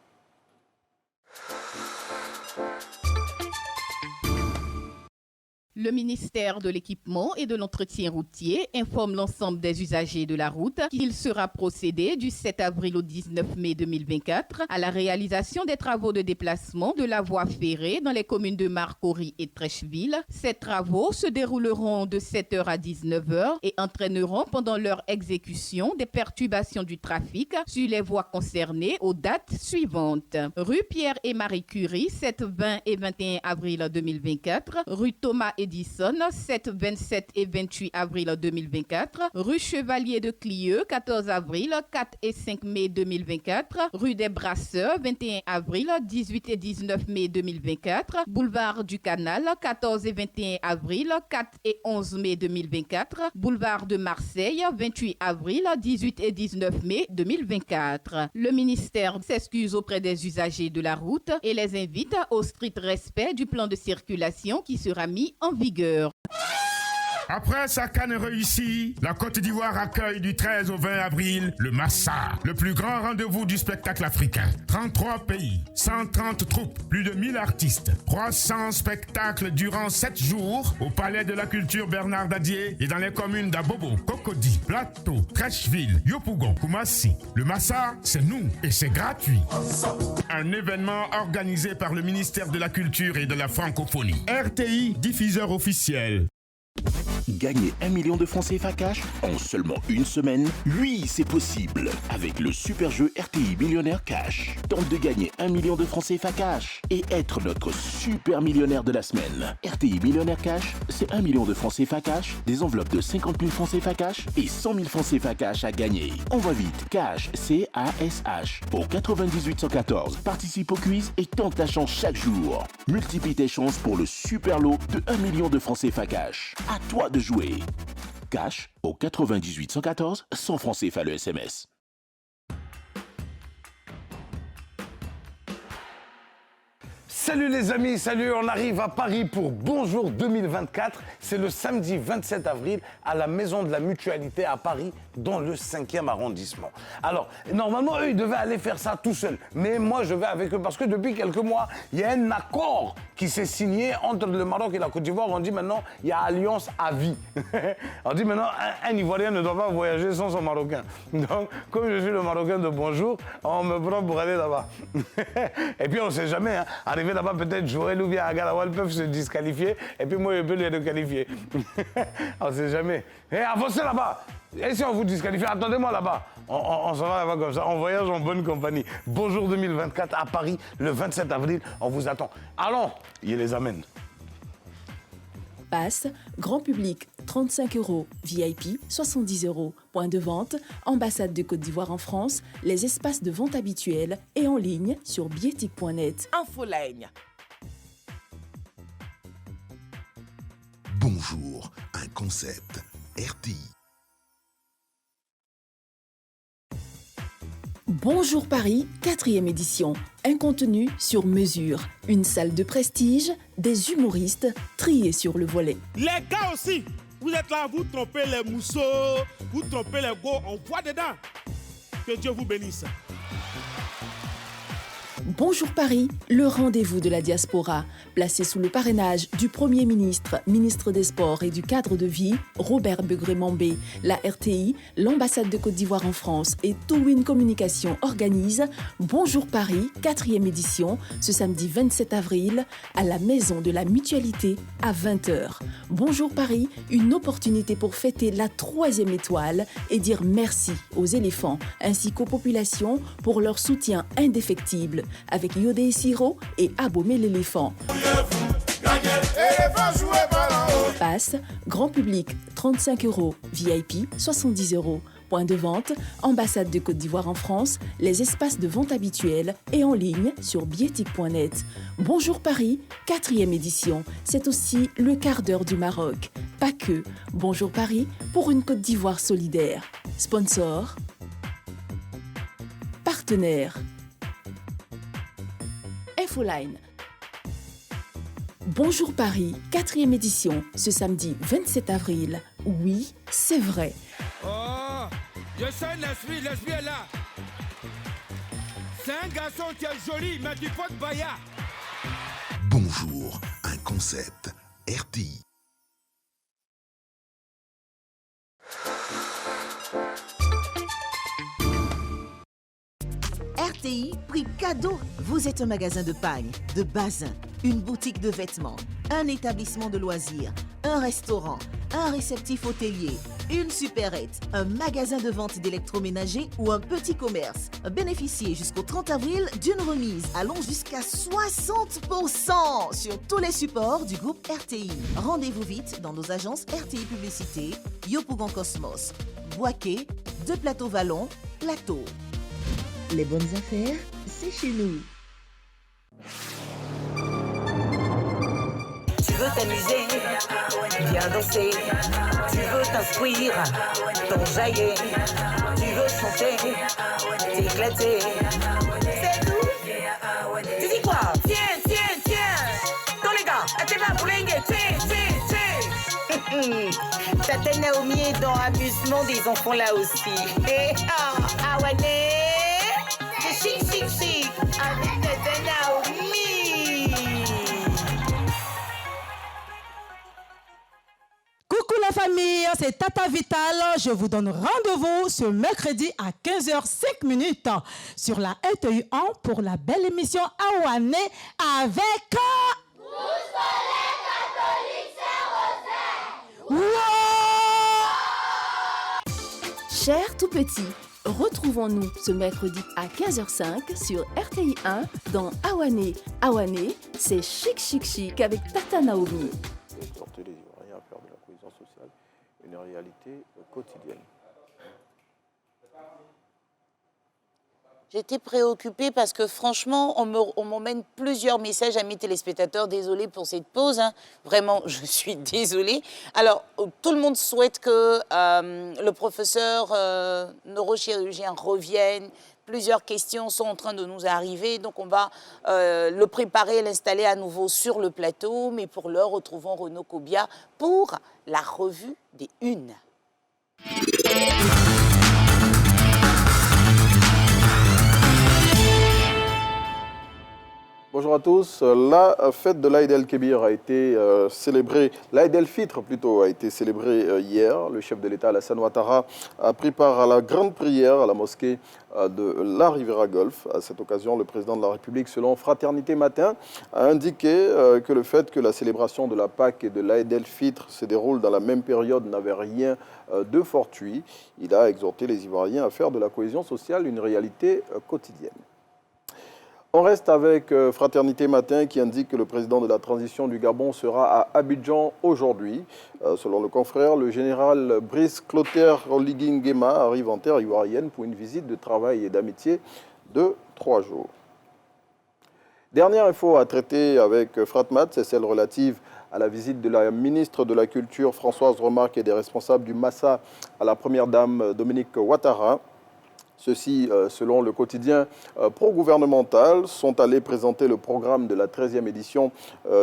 Le ministère de l'Équipement et de l'Entretien routier informe l'ensemble des usagers de la route qu'il sera procédé du 7 avril au 19 mai 2024 à la réalisation des travaux de déplacement de la voie ferrée dans les communes de Marcory et Trècheville. Ces travaux se dérouleront de 7h à 19h et entraîneront pendant leur exécution des perturbations du trafic sur les voies concernées aux dates suivantes. Rue Pierre et Marie Curie, 7, 20 et 21 avril 2024. Rue Thomas Edison, 7, 27 et 28 avril 2024. Rue Chevalier de Clieux, 14 avril, 4 et 5 mai 2024. Rue des Brasseurs, 21 avril, 18 et 19 mai 2024. Boulevard du Canal, 14 et 21 avril, 4 et 11 mai 2024. Boulevard de Marseille, 28 avril, 18 et 19 mai 2024. Le ministère s'excuse auprès des usagers de la route et les invite au strict respect du plan de circulation qui sera mis en vigueur. Après sa CAN réussie, la Côte d'Ivoire accueille du 13 au 20 avril le Massa, le plus grand rendez-vous du spectacle africain. 33 pays, 130 troupes, plus de 1000 artistes, 300 spectacles durant 7 jours au Palais de la Culture Bernard Dadier et dans les communes d'Abobo, Cocody, Plateau, Trècheville, Yopougon, Koumassi. Le Massa, c'est nous et c'est gratuit. Un événement organisé par le ministère de la Culture et de la Francophonie. RTI, diffuseur officiel. Gagner 1 million de francs CFA cash en seulement une semaine? Oui, c'est possible. Avec le super jeu RTI Millionnaire Cash. Tente de gagner 1 million de francs CFA cash et être notre super millionnaire de la semaine. RTI Millionnaire Cash, c'est 1 million de francs CFA cash, des enveloppes de 50 000 francs CFA cash et 100 000 francs CFA cash à gagner. Envoie vite cash, C-A-S-H, au 98 114. Participe au quiz et tente ta chance chaque jour. Multiplie tes chances pour le super lot de 1 million de francs CFA cash. À toi de jouer. cash au 98 114 100 francs CFA le SMS. Salut les amis, salut, on arrive à Paris pour Bonjour 2024. C'est le samedi 27 avril à la Maison de la Mutualité à Paris, dans le 5e arrondissement. Alors, normalement, eux, ils devaient aller faire ça tout seuls. Mais moi, je vais avec eux parce que depuis quelques mois, il y a un accord qui s'est signé entre le Maroc et la Côte d'Ivoire. On dit maintenant, il y a alliance à vie. On dit maintenant, un Ivoirien ne doit pas voyager sans son Marocain. Donc, comme je suis le Marocain de Bonjour, on me prend pour aller là-bas. Et puis, on ne sait jamais, hein, arriver là-bas, peut-être Joël ou bien Agalawal peuvent se disqualifier, et puis moi, je peux les requalifier. On ne sait jamais. Et avancez là-bas. Et si on vous disqualifie, attendez-moi là-bas. On s'en va là-bas comme ça, on voyage en bonne compagnie. Bonjour 2024 à Paris, le 27 avril, on vous attend. Allons, il les amène. Passe, grand public, 35 €, VIP, 70 €, point de vente, ambassade de Côte d'Ivoire en France, les espaces de vente habituels et en ligne sur bietic.net. Infoline. Bonjour, un concept RTI. Bonjour Paris, 4e édition. Un contenu sur mesure. Une salle de prestige, des humoristes triés sur le volet. Les gars aussi, vous êtes là, vous trompez les mousseaux, vous trompez les go, on voit dedans. Que Dieu vous bénisse. Bonjour Paris, le rendez-vous de la diaspora, placé sous le parrainage du Premier ministre, ministre des Sports et du Cadre de Vie, Robert Begré-Mambé. La RTI, l'ambassade de Côte d'Ivoire en France et Towin Communication organisent Bonjour Paris, 4e édition, ce samedi 27 avril, à la Maison de la Mutualité à 20 h. Bonjour Paris, une opportunité pour fêter la 3e étoile et dire merci aux éléphants ainsi qu'aux populations pour leur soutien indéfectible. Avec Yodé Siro et Abomé l'éléphant. Passe, grand public, 35 €, VIP, 70 €. Point de vente, ambassade de Côte d'Ivoire en France, les espaces de vente habituels et en ligne sur bietic.net. Bonjour Paris, 4e édition. C'est aussi le quart d'heure du Maroc. Pas que. Bonjour Paris pour une Côte d'Ivoire solidaire. Sponsor. Partenaire. Infoline. Bonjour Paris, 4e édition, ce samedi 27 avril. Oui, c'est vrai. Oh, je sens l'esprit est là. C'est un garçon qui est joli, mais du pot de baya. Bonjour, un concept RTI. RTI, prix cadeau. Vous êtes un magasin de pagne, de bazin, une boutique de vêtements, un établissement de loisirs, un restaurant, un réceptif hôtelier, une supérette, un magasin de vente d'électroménager ou un petit commerce. Bénéficiez jusqu'au 30 avril d'une remise allant jusqu'à 60% sur tous les supports du groupe RTI. Rendez-vous vite dans nos agences RTI Publicité, Yopougon Cosmos, Boaké, Deux Plateaux Vallon, Plateau. Les bonnes affaires, c'est chez nous. Tu veux t'amuser, viens danser. Tu veux t'instruire, t'enjailler. Tu veux chanter, t'éclater. C'est tout. Tu dis quoi? Tiens. Tous les gars, t'es là pour tiens. Tata Naomi est dans l'amusement des enfants là aussi. Awane, c'est chic. Avec Tata Naomi. Coucou la famille, c'est Tata Vital. Je vous donne rendez-vous ce mercredi à 15h05 sur la RTI 1 pour la belle émission Awane avec... Chers tout petits, retrouvons-nous ce mercredi à 15h05 sur RTI 1 dans Awane. Awane, c'est chic avec Tata Naomi. Exhorter les Ivoiriens à faire de la cohésion sociale une réalité quotidienne. J'étais préoccupée parce que franchement, on m'emmène plusieurs messages à mes téléspectateurs. Désolée pour cette pause, hein. Vraiment, je suis désolée. Alors, tout le monde souhaite que le professeur neurochirurgien revienne. Plusieurs questions sont en train de nous arriver, donc on va le préparer et l'installer à nouveau sur le plateau. Mais pour l'heure, retrouvons Renaud Kobia pour la revue des Unes. Bonjour à tous. La fête de l'Aïd el-Kébir a été célébrée, l'Aïd el-Fitr plutôt, a été célébrée hier. Le chef de l'État, Alassane Ouattara, a pris part à la grande prière à la mosquée de la Riviera Golf. À cette occasion, le président de la République, selon Fraternité Matin, a indiqué que le fait que la célébration de la Pâque et de l'Aïd el-Fitr se déroule dans la même période n'avait rien de fortuit. Il a exhorté les Ivoiriens à faire de la cohésion sociale une réalité quotidienne. On reste avec Fraternité Matin qui indique que le président de la transition du Gabon sera à Abidjan aujourd'hui. Selon le confrère, le général Brice Clotaire Oligui Nguema arrive en terre ivoirienne pour une visite de travail et d'amitié de 3 jours. Dernière info à traiter avec Fratmat, c'est celle relative à la visite de la ministre de la Culture Françoise Remarque et des responsables du Massa à la première dame Dominique Ouattara. Ceux-ci, selon le quotidien pro-gouvernemental, sont allés présenter le programme de la 13e édition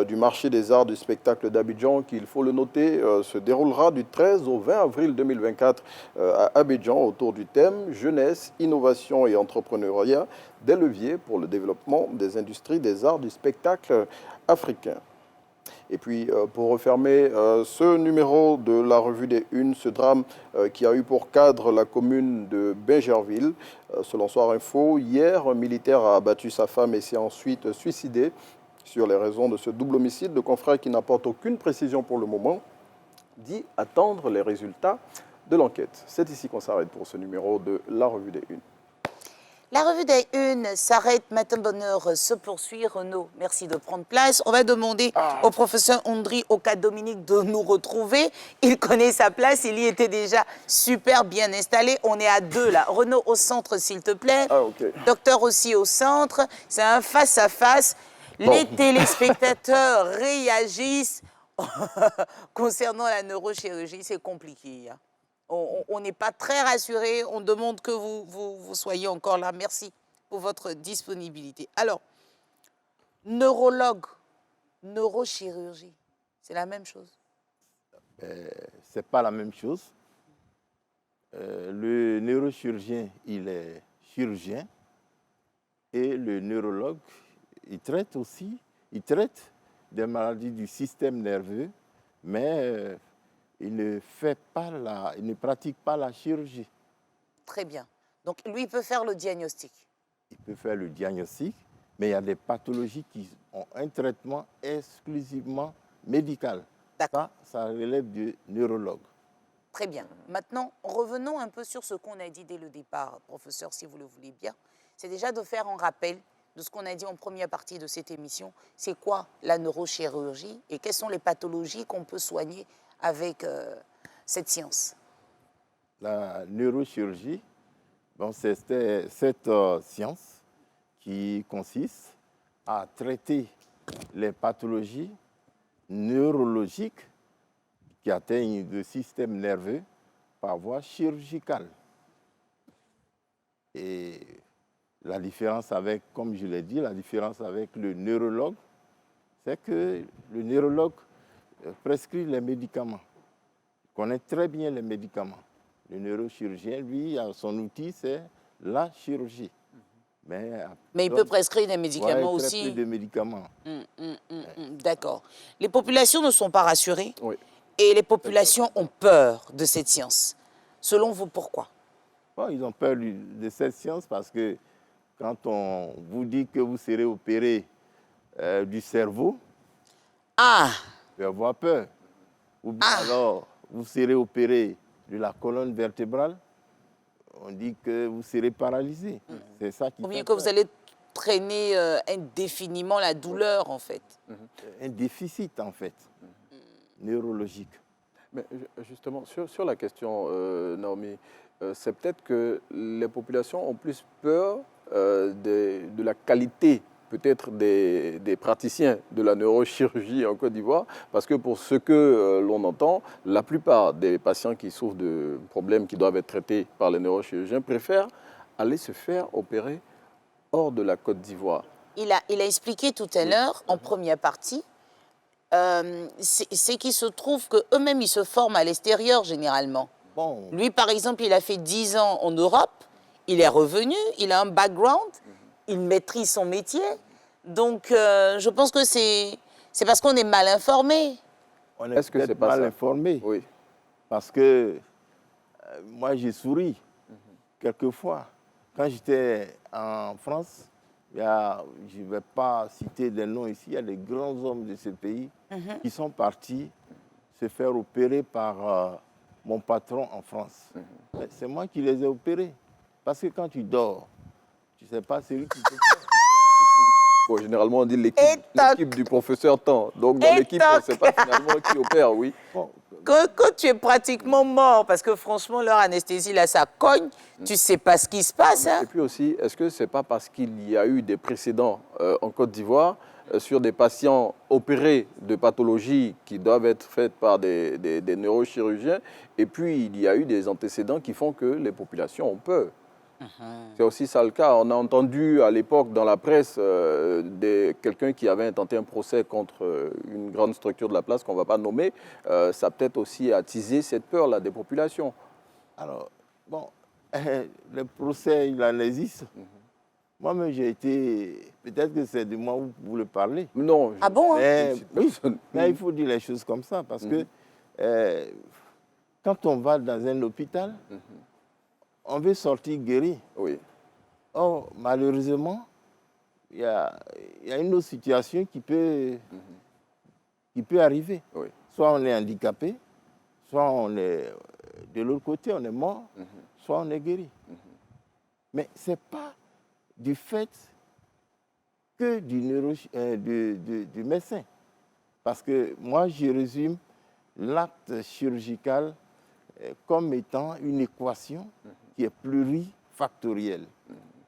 du marché des arts du spectacle d'Abidjan, qui, il faut le noter, se déroulera du 13 au 20 avril 2024 à Abidjan autour du thème « Jeunesse, innovation et entrepreneuriat, des leviers pour le développement des industries des arts du spectacle africain ». Et puis, pour refermer ce numéro de la revue des Unes, ce drame qui a eu pour cadre la commune de Bingerville. Selon Soir Info, hier, un militaire a abattu sa femme et s'est ensuite suicidé. Sur les raisons de ce double homicide, le confrère, qui n'apporte aucune précision pour le moment, dit attendre les résultats de l'enquête. C'est ici qu'on s'arrête pour ce numéro de la revue des Unes. La revue des Unes s'arrête, Matin Bonheur se poursuit. Renaud, merci de prendre place. On va demander au professeur Ondry Oka-Dominique de nous retrouver. Il connaît sa place, il y était déjà super bien installé. On est à 2 là. Renaud au centre, s'il te plaît. Docteur aussi au centre. C'est un face-à-face. Bon. Les téléspectateurs réagissent concernant la neurochirurgie. C'est compliqué, hein. On n'est pas très rassuré. On demande que vous soyez encore là. Merci pour votre disponibilité. Alors, neurologue, neurochirurgie, c'est la même chose? Ce n'est pas la même chose. Le neurochirurgien, il est chirurgien. Et le neurologue, il traite des maladies du système nerveux, mais il ne pratique pas la chirurgie. Très bien. Donc, lui, il peut faire le diagnostic. Il peut faire le diagnostic, mais il y a des pathologies qui ont un traitement exclusivement médical. Ça relève du neurologue. Très bien. Maintenant, revenons un peu sur ce qu'on a dit dès le départ, professeur, si vous le voulez bien. C'est déjà de faire un rappel de ce qu'on a dit en première partie de cette émission. C'est quoi la neurochirurgie et quelles sont les pathologies qu'on peut soigner avec cette science? La neurochirurgie, bon, c'est cette science qui consiste à traiter les pathologies neurologiques qui atteignent le système nerveux par voie chirurgicale. Et la différence avec, comme je l'ai dit, la différence avec le neurologue, c'est que le neurologue prescrit les médicaments. Il connaît très bien les médicaments. Le neurochirurgien, lui, son outil, c'est la chirurgie. Mais il peut prescrire des médicaments aussi. Il prescrit des médicaments. D'accord. Les populations ne sont pas rassurées. Oui. Et les populations ont peur de cette science. Selon vous, pourquoi? Bon, ils ont peur de cette science parce que quand on vous dit que vous serez opéré du cerveau, vous pouvez avoir peur. Ou bien alors, vous serez opéré de la colonne vertébrale, on dit que vous serez paralysé. C'est ça qui ou bien que vous allez traîner indéfiniment la douleur, en fait. Un déficit, en fait, neurologique. Mais justement, sur la question, Naomi, c'est peut-être que les populations ont plus peur de la qualité peut-être des praticiens de la neurochirurgie en Côte d'Ivoire, parce que pour ce que l'on entend, la plupart des patients qui souffrent de problèmes qui doivent être traités par les neurochirurgiens préfèrent aller se faire opérer hors de la Côte d'Ivoire. Il a expliqué tout à l'heure, en première partie, c'est qu'il se trouve qu'eux-mêmes, ils se forment à l'extérieur généralement. Bon. Lui, par exemple, il a fait 10 ans en Europe, il est revenu, il a un background, il maîtrise son métier. Donc, je pense que c'est parce qu'on est mal informé. On est peut-être mal informé. Oui. Parce que moi, j'ai souri quelquefois. Quand j'étais en France, je ne vais pas citer des noms ici, il y a des grands hommes de ce pays qui sont partis se faire opérer par mon patron en France. C'est moi qui les ai opérés. Parce que quand tu dors, tu ne sais pas celui qui te fait. Bon, généralement, on dit l'équipe du professeur Tan. Donc, dans l'équipe, on ne sait pas finalement qui opère, oui. Quand tu es pratiquement mort, parce que franchement, leur anesthésie, là, ça cogne, tu ne sais pas ce qui se passe. Hein? Et puis aussi, est-ce que ce n'est pas parce qu'il y a eu des précédents en Côte d'Ivoire sur des patients opérés de pathologies qui doivent être faites par des neurochirurgiens, et puis il y a eu des antécédents qui font que les populations ont peur. C'est aussi ça le cas. On a entendu à l'époque dans la presse quelqu'un qui avait intenté un procès contre une grande structure de la place qu'on ne va pas nommer. Ça a peut-être aussi attisé cette peur-là des populations. Alors, bon, le procès, il en existe. Moi-même, j'ai été... Peut-être que c'est de moi où vous voulez parler. Non. Ah bon, mais, oui, mais il faut dire les choses comme ça, parce que quand on va dans un hôpital, on veut sortir guéri. Oui. Or, malheureusement, il y a une autre situation qui peut arriver. Oui. Soit on est handicapé, soit on est de l'autre côté, on est mort, soit on est guéri. Mais ce n'est pas du fait que du médecin. Parce que moi, je résume l'acte chirurgical comme étant une équation qui est plurifactorielle,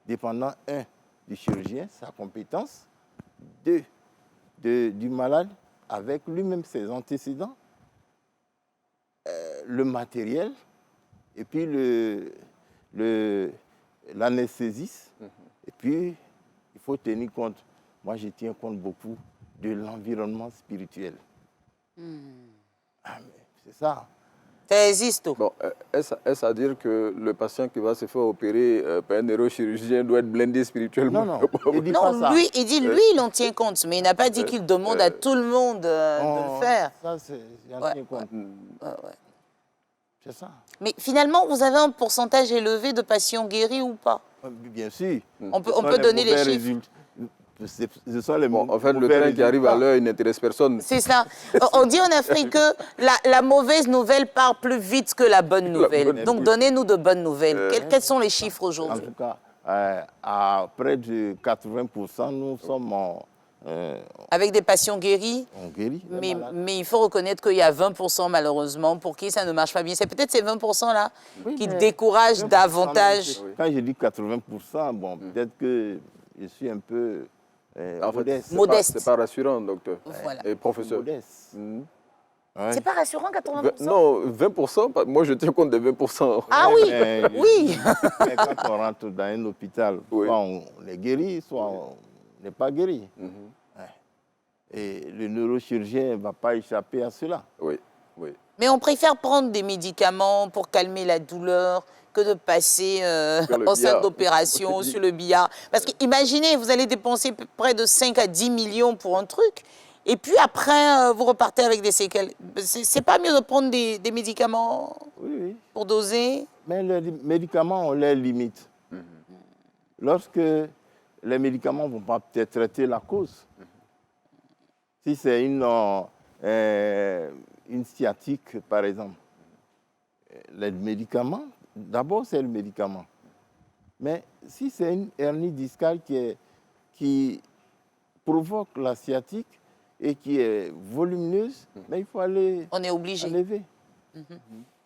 dépendant, un, du chirurgien, sa compétence, deux, du malade, avec lui-même ses antécédents, le matériel, et puis l'anesthésiste, et puis il faut tenir compte, moi je tiens compte beaucoup de l'environnement spirituel. Ah, mais c'est ça. Ça existe. Bon, est-ce à dire que le patient qui va se faire opérer par un neurochirurgien doit être blindé spirituellement? Non, il dit pas ça. Il dit, lui, il en tient compte, mais il n'a pas dit qu'il demande à tout le monde de le faire. Ça, j'en tiens compte. C'est ça. Mais finalement, vous avez un pourcentage élevé de patients guéris ou pas? Bien sûr. On peut donner les chiffres. Ce sont les en fait, le train qui arrive à l'heure, il n'intéresse personne. C'est ça. On dit en Afrique que la mauvaise nouvelle part plus vite que la bonne nouvelle. Donc, donnez-nous de bonnes nouvelles. Quels sont les chiffres aujourd'hui? En tout cas, à près de 80%, nous sommes avec des patients guéris? On guérit. Mais il faut reconnaître qu'il y a 20% malheureusement pour qui ça ne marche pas bien. C'est peut-être ces 20%-là qui découragent davantage. Quand je dis 80%, bon, peut-être que je suis un peu... modeste. C'est pas rassurant, docteur. Voilà. Et professeur. Modeste. C'est pas rassurant, 80%? Non, 20%, moi je tiens compte des 20%. Ah oui, oui. Mais quand on rentre dans un hôpital, soit on est guéri, soit on n'est pas guéri. Et le neurochirurgien ne va pas échapper à cela. Oui, oui. Mais on préfère prendre des médicaments pour calmer la douleur que de passer en salle d'opération, sur le billard. Parce qu'imaginez, vous allez dépenser près de 5 à 10 millions pour un truc, et puis après, vous repartez avec des séquelles. C'est pas mieux de prendre des médicaments pour doser? Mais les médicaments ont leurs limites. Lorsque les médicaments ne vont pas peut-être traiter la cause, si c'est une sciatique, par exemple, les médicaments, d'abord, c'est le médicament. Mais si c'est une hernie discale qui provoque la sciatique et qui est volumineuse, mais il faut aller on est obligé. enlever.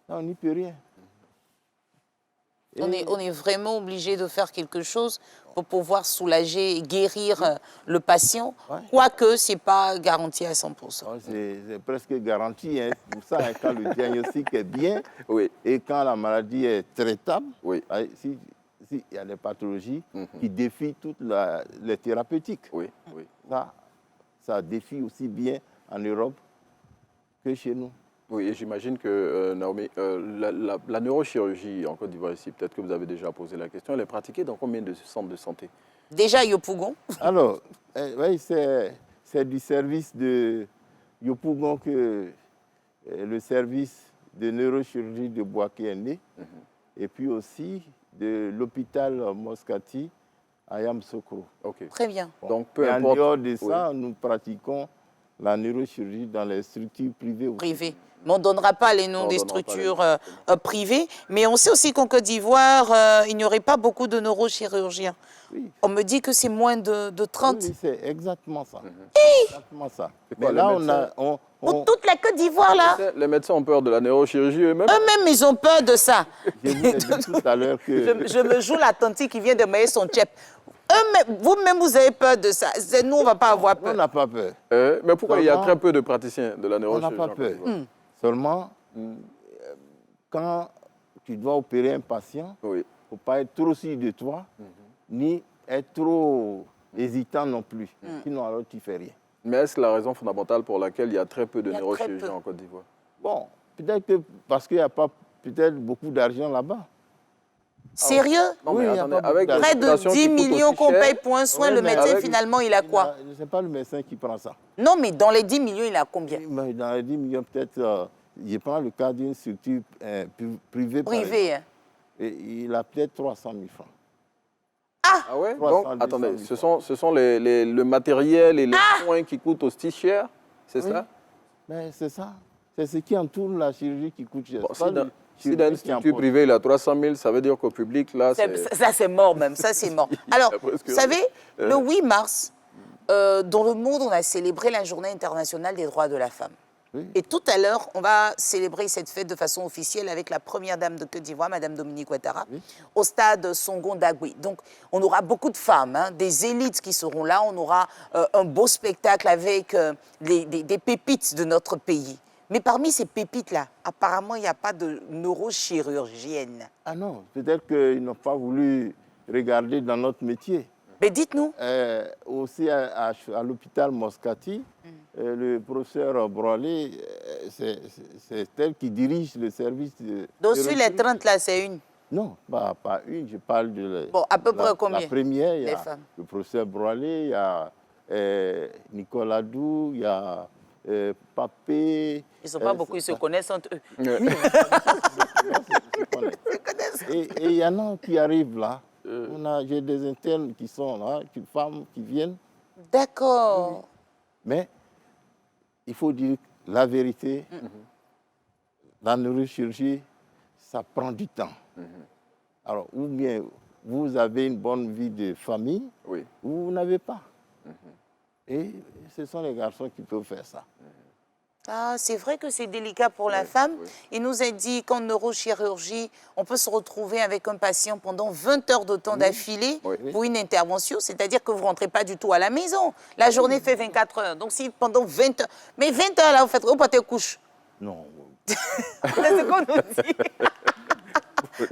On n'y peut rien. On est vraiment obligé de faire quelque chose pour pouvoir soulager et guérir le patient, quoique ce n'est pas garanti à 100%. C'est presque garanti. Hein. Pour ça, hein, quand le diagnostic est bien et quand la maladie est traitable, s'il y a des pathologies qui défient toutes les thérapeutiques. Ça défie aussi bien en Europe que chez nous. Oui, et j'imagine que, Naomi, la neurochirurgie en Côte d'Ivoire ici, peut-être que vous avez déjà posé la question, elle est pratiquée dans combien de centres de santé? Déjà, Yopougon. Alors, oui, c'est du service de Yopougon que le service de neurochirurgie de Boaké est né, et puis aussi de l'hôpital Moscati à Yamoussoukro. Très bien. Donc, peu importe. En dehors de ça, nous pratiquons la neurochirurgie dans les structures privées aussi. Privées. Mais on ne donnera pas les noms des structures privées. Mais on sait aussi qu'en Côte d'Ivoire, il n'y aurait pas beaucoup de neurochirurgiens. On me dit que c'est moins de 30. Oui, c'est exactement ça. Exactement ça. Mais là, Pour toute la Côte d'Ivoire, là. Les médecins ont peur de la neurochirurgie eux-mêmes. Eux-mêmes, ils ont peur de ça. Je vous ai dit tout à l'heure que... je me joue la tante qui vient de mailler son tchèp. Vous-même, vous avez peur de ça. Nous, on ne va pas avoir peur. On n'a pas peur. Mais pourquoi il y a très peu de praticiens de la neurochirurgie? On n'a pas peur. Seulement, quand tu dois opérer un patient, il ne faut pas être trop sûr de toi, ni être trop hésitant non plus. Sinon, alors, tu ne fais rien. Mais est-ce la raison fondamentale pour laquelle il y a très peu de neurochirurgiens en Côte d'Ivoire? Bon, peut-être que parce qu'il n'y a pas beaucoup d'argent là-bas. Sérieux? Oui, avec près de 10 millions qu'on paye pour un soin, le médecin, finalement, il a quoi? Ce n'est pas le médecin qui prend ça. Non, mais dans les 10 millions, il a combien? Dans les 10 millions, peut-être, je prends le cas d'une structure privée. Privée, hein. Et il a peut-être 300 000 francs. Ah ouais? Donc, attendez, ce sont le matériel et les soins qui coûtent aussi cher, c'est ça? Mais c'est ça. C'est ce qui entoure la chirurgie qui coûte cher. Bon, si dans une structure privée, il a 300 000, ça veut dire qu'au public, là, ça, c'est mort même. Ça, c'est mort. Alors, vous savez, le 8 mars, dans le monde, on a célébré la Journée internationale des droits de la femme. Et tout à l'heure, on va célébrer cette fête de façon officielle avec la première dame de Côte d'Ivoire, Madame Dominique Ouattara, au stade Songon d'Agui. Donc, on aura beaucoup de femmes, hein, des élites qui seront là. On aura un beau spectacle avec des pépites de notre pays. Mais parmi ces pépites-là, apparemment, il n'y a pas de neurochirurgienne. Ah non, peut-être qu'ils n'ont pas voulu regarder dans notre métier. Mais dites-nous. Aussi à l'hôpital Moscati, le professeur Broilé, c'est elle qui dirige le service de... Donc sur les 30 là, c'est une? Non, pas une, je parle de... Bon, à peu près combien? La première, il y a femmes. Le professeur Broilé, il y a Nicolas Dou, il y a Papé... Ils ne sont pas beaucoup, ils se connaissent entre eux. Oui. Et il y en a qui arrivent là. J'ai des internes qui sont là, des femmes qui viennent. D'accord. Mais il faut dire la vérité. La neurochirurgie, ça prend du temps. Alors, ou bien vous avez une bonne vie de famille, ou vous n'avez pas. Et ce sont les garçons qui peuvent faire ça. Ah, c'est vrai que c'est délicat pour la femme. Il nous a dit qu'en neurochirurgie, on peut se retrouver avec un patient pendant 20 heures de temps d'affilée pour une intervention. C'est-à-dire que vous ne rentrez pas du tout à la maison. La journée fait 24 heures. Donc, si pendant 20 heures... Mais 20 heures, là, vous faites quoi pour tes couches? Non. C'est ce qu'on nous dit.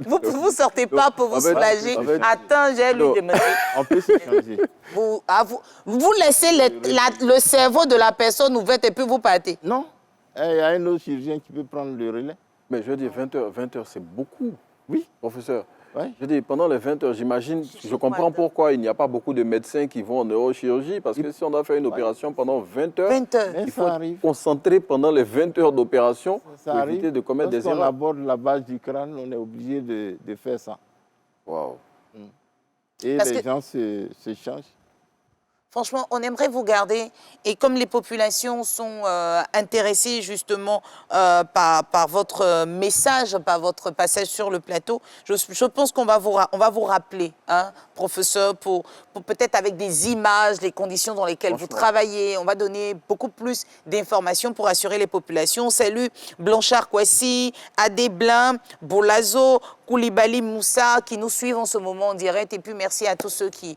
Vous ne sortez pas pour vous soulager. Attends, j'ai lui demandé. On peut se changer. Vous laissez le cerveau de la personne ouverte et puis vous partez. Non. Il y a un autre chirurgien qui peut prendre le relais. Mais je veux dire, 20 heures, c'est beaucoup. Oui. Professeur. Je veux dire, pendant les 20 heures, j'imagine, je comprends pourquoi il n'y a pas beaucoup de médecins qui vont en neurochirurgie, parce que si on doit faire une opération pendant 20 heures, il faut être concentré pendant les 20 heures d'opération pour éviter de commettre des erreurs. Quand on aborde la base du crâne, on est obligé de faire ça. Waouh. Et les gens se changent. Franchement, on aimerait vous garder. Et comme les populations sont intéressées justement par votre message, par votre passage sur le plateau, je pense qu'on va vous rappeler, hein, professeur, pour peut-être avec des images, les conditions dans lesquelles vous travaillez. On va donner beaucoup plus d'informations pour assurer les populations. Salut Blanchard Kwasi, Adé Blin, Bolazo, Koulibaly Moussa qui nous suivent en ce moment en direct. Et puis merci à tous ceux qui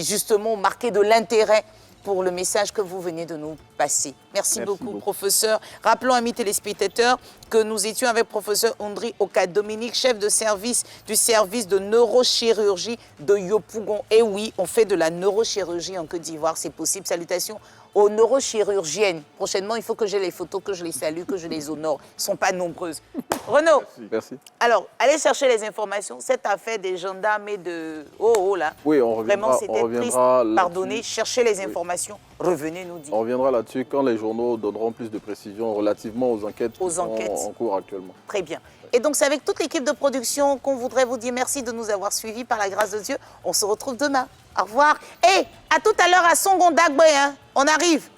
justement ont marqué de l'intérêt pour le message que vous venez de nous passer. Merci beaucoup, professeur. Rappelons, amis téléspectateurs, que nous étions avec professeur Ondri Oka-Dominique, chef de service du service de neurochirurgie de Yopougon. Et oui, on fait de la neurochirurgie en Côte d'Ivoire, c'est possible. Salutations aux neurochirurgiennes. Prochainement, il faut que j'ai les photos, que je les salue, que je les honore. Elles ne sont pas nombreuses. Renaud. Merci. Alors, allez chercher les informations. Cette affaire des gendarmes et de... Oh là. Oui, on reviendra. Vraiment, c'était triste. Pardonnez, cherchez les informations. Revenez nous dire. On reviendra là-dessus quand les journaux donneront plus de précisions relativement aux enquêtes qui sont en cours actuellement. Très bien. Et donc, c'est avec toute l'équipe de production qu'on voudrait vous dire merci de nous avoir suivis par la grâce de Dieu. On se retrouve demain. Au revoir. Et à tout à l'heure à Songondagbe, hein. On arrive.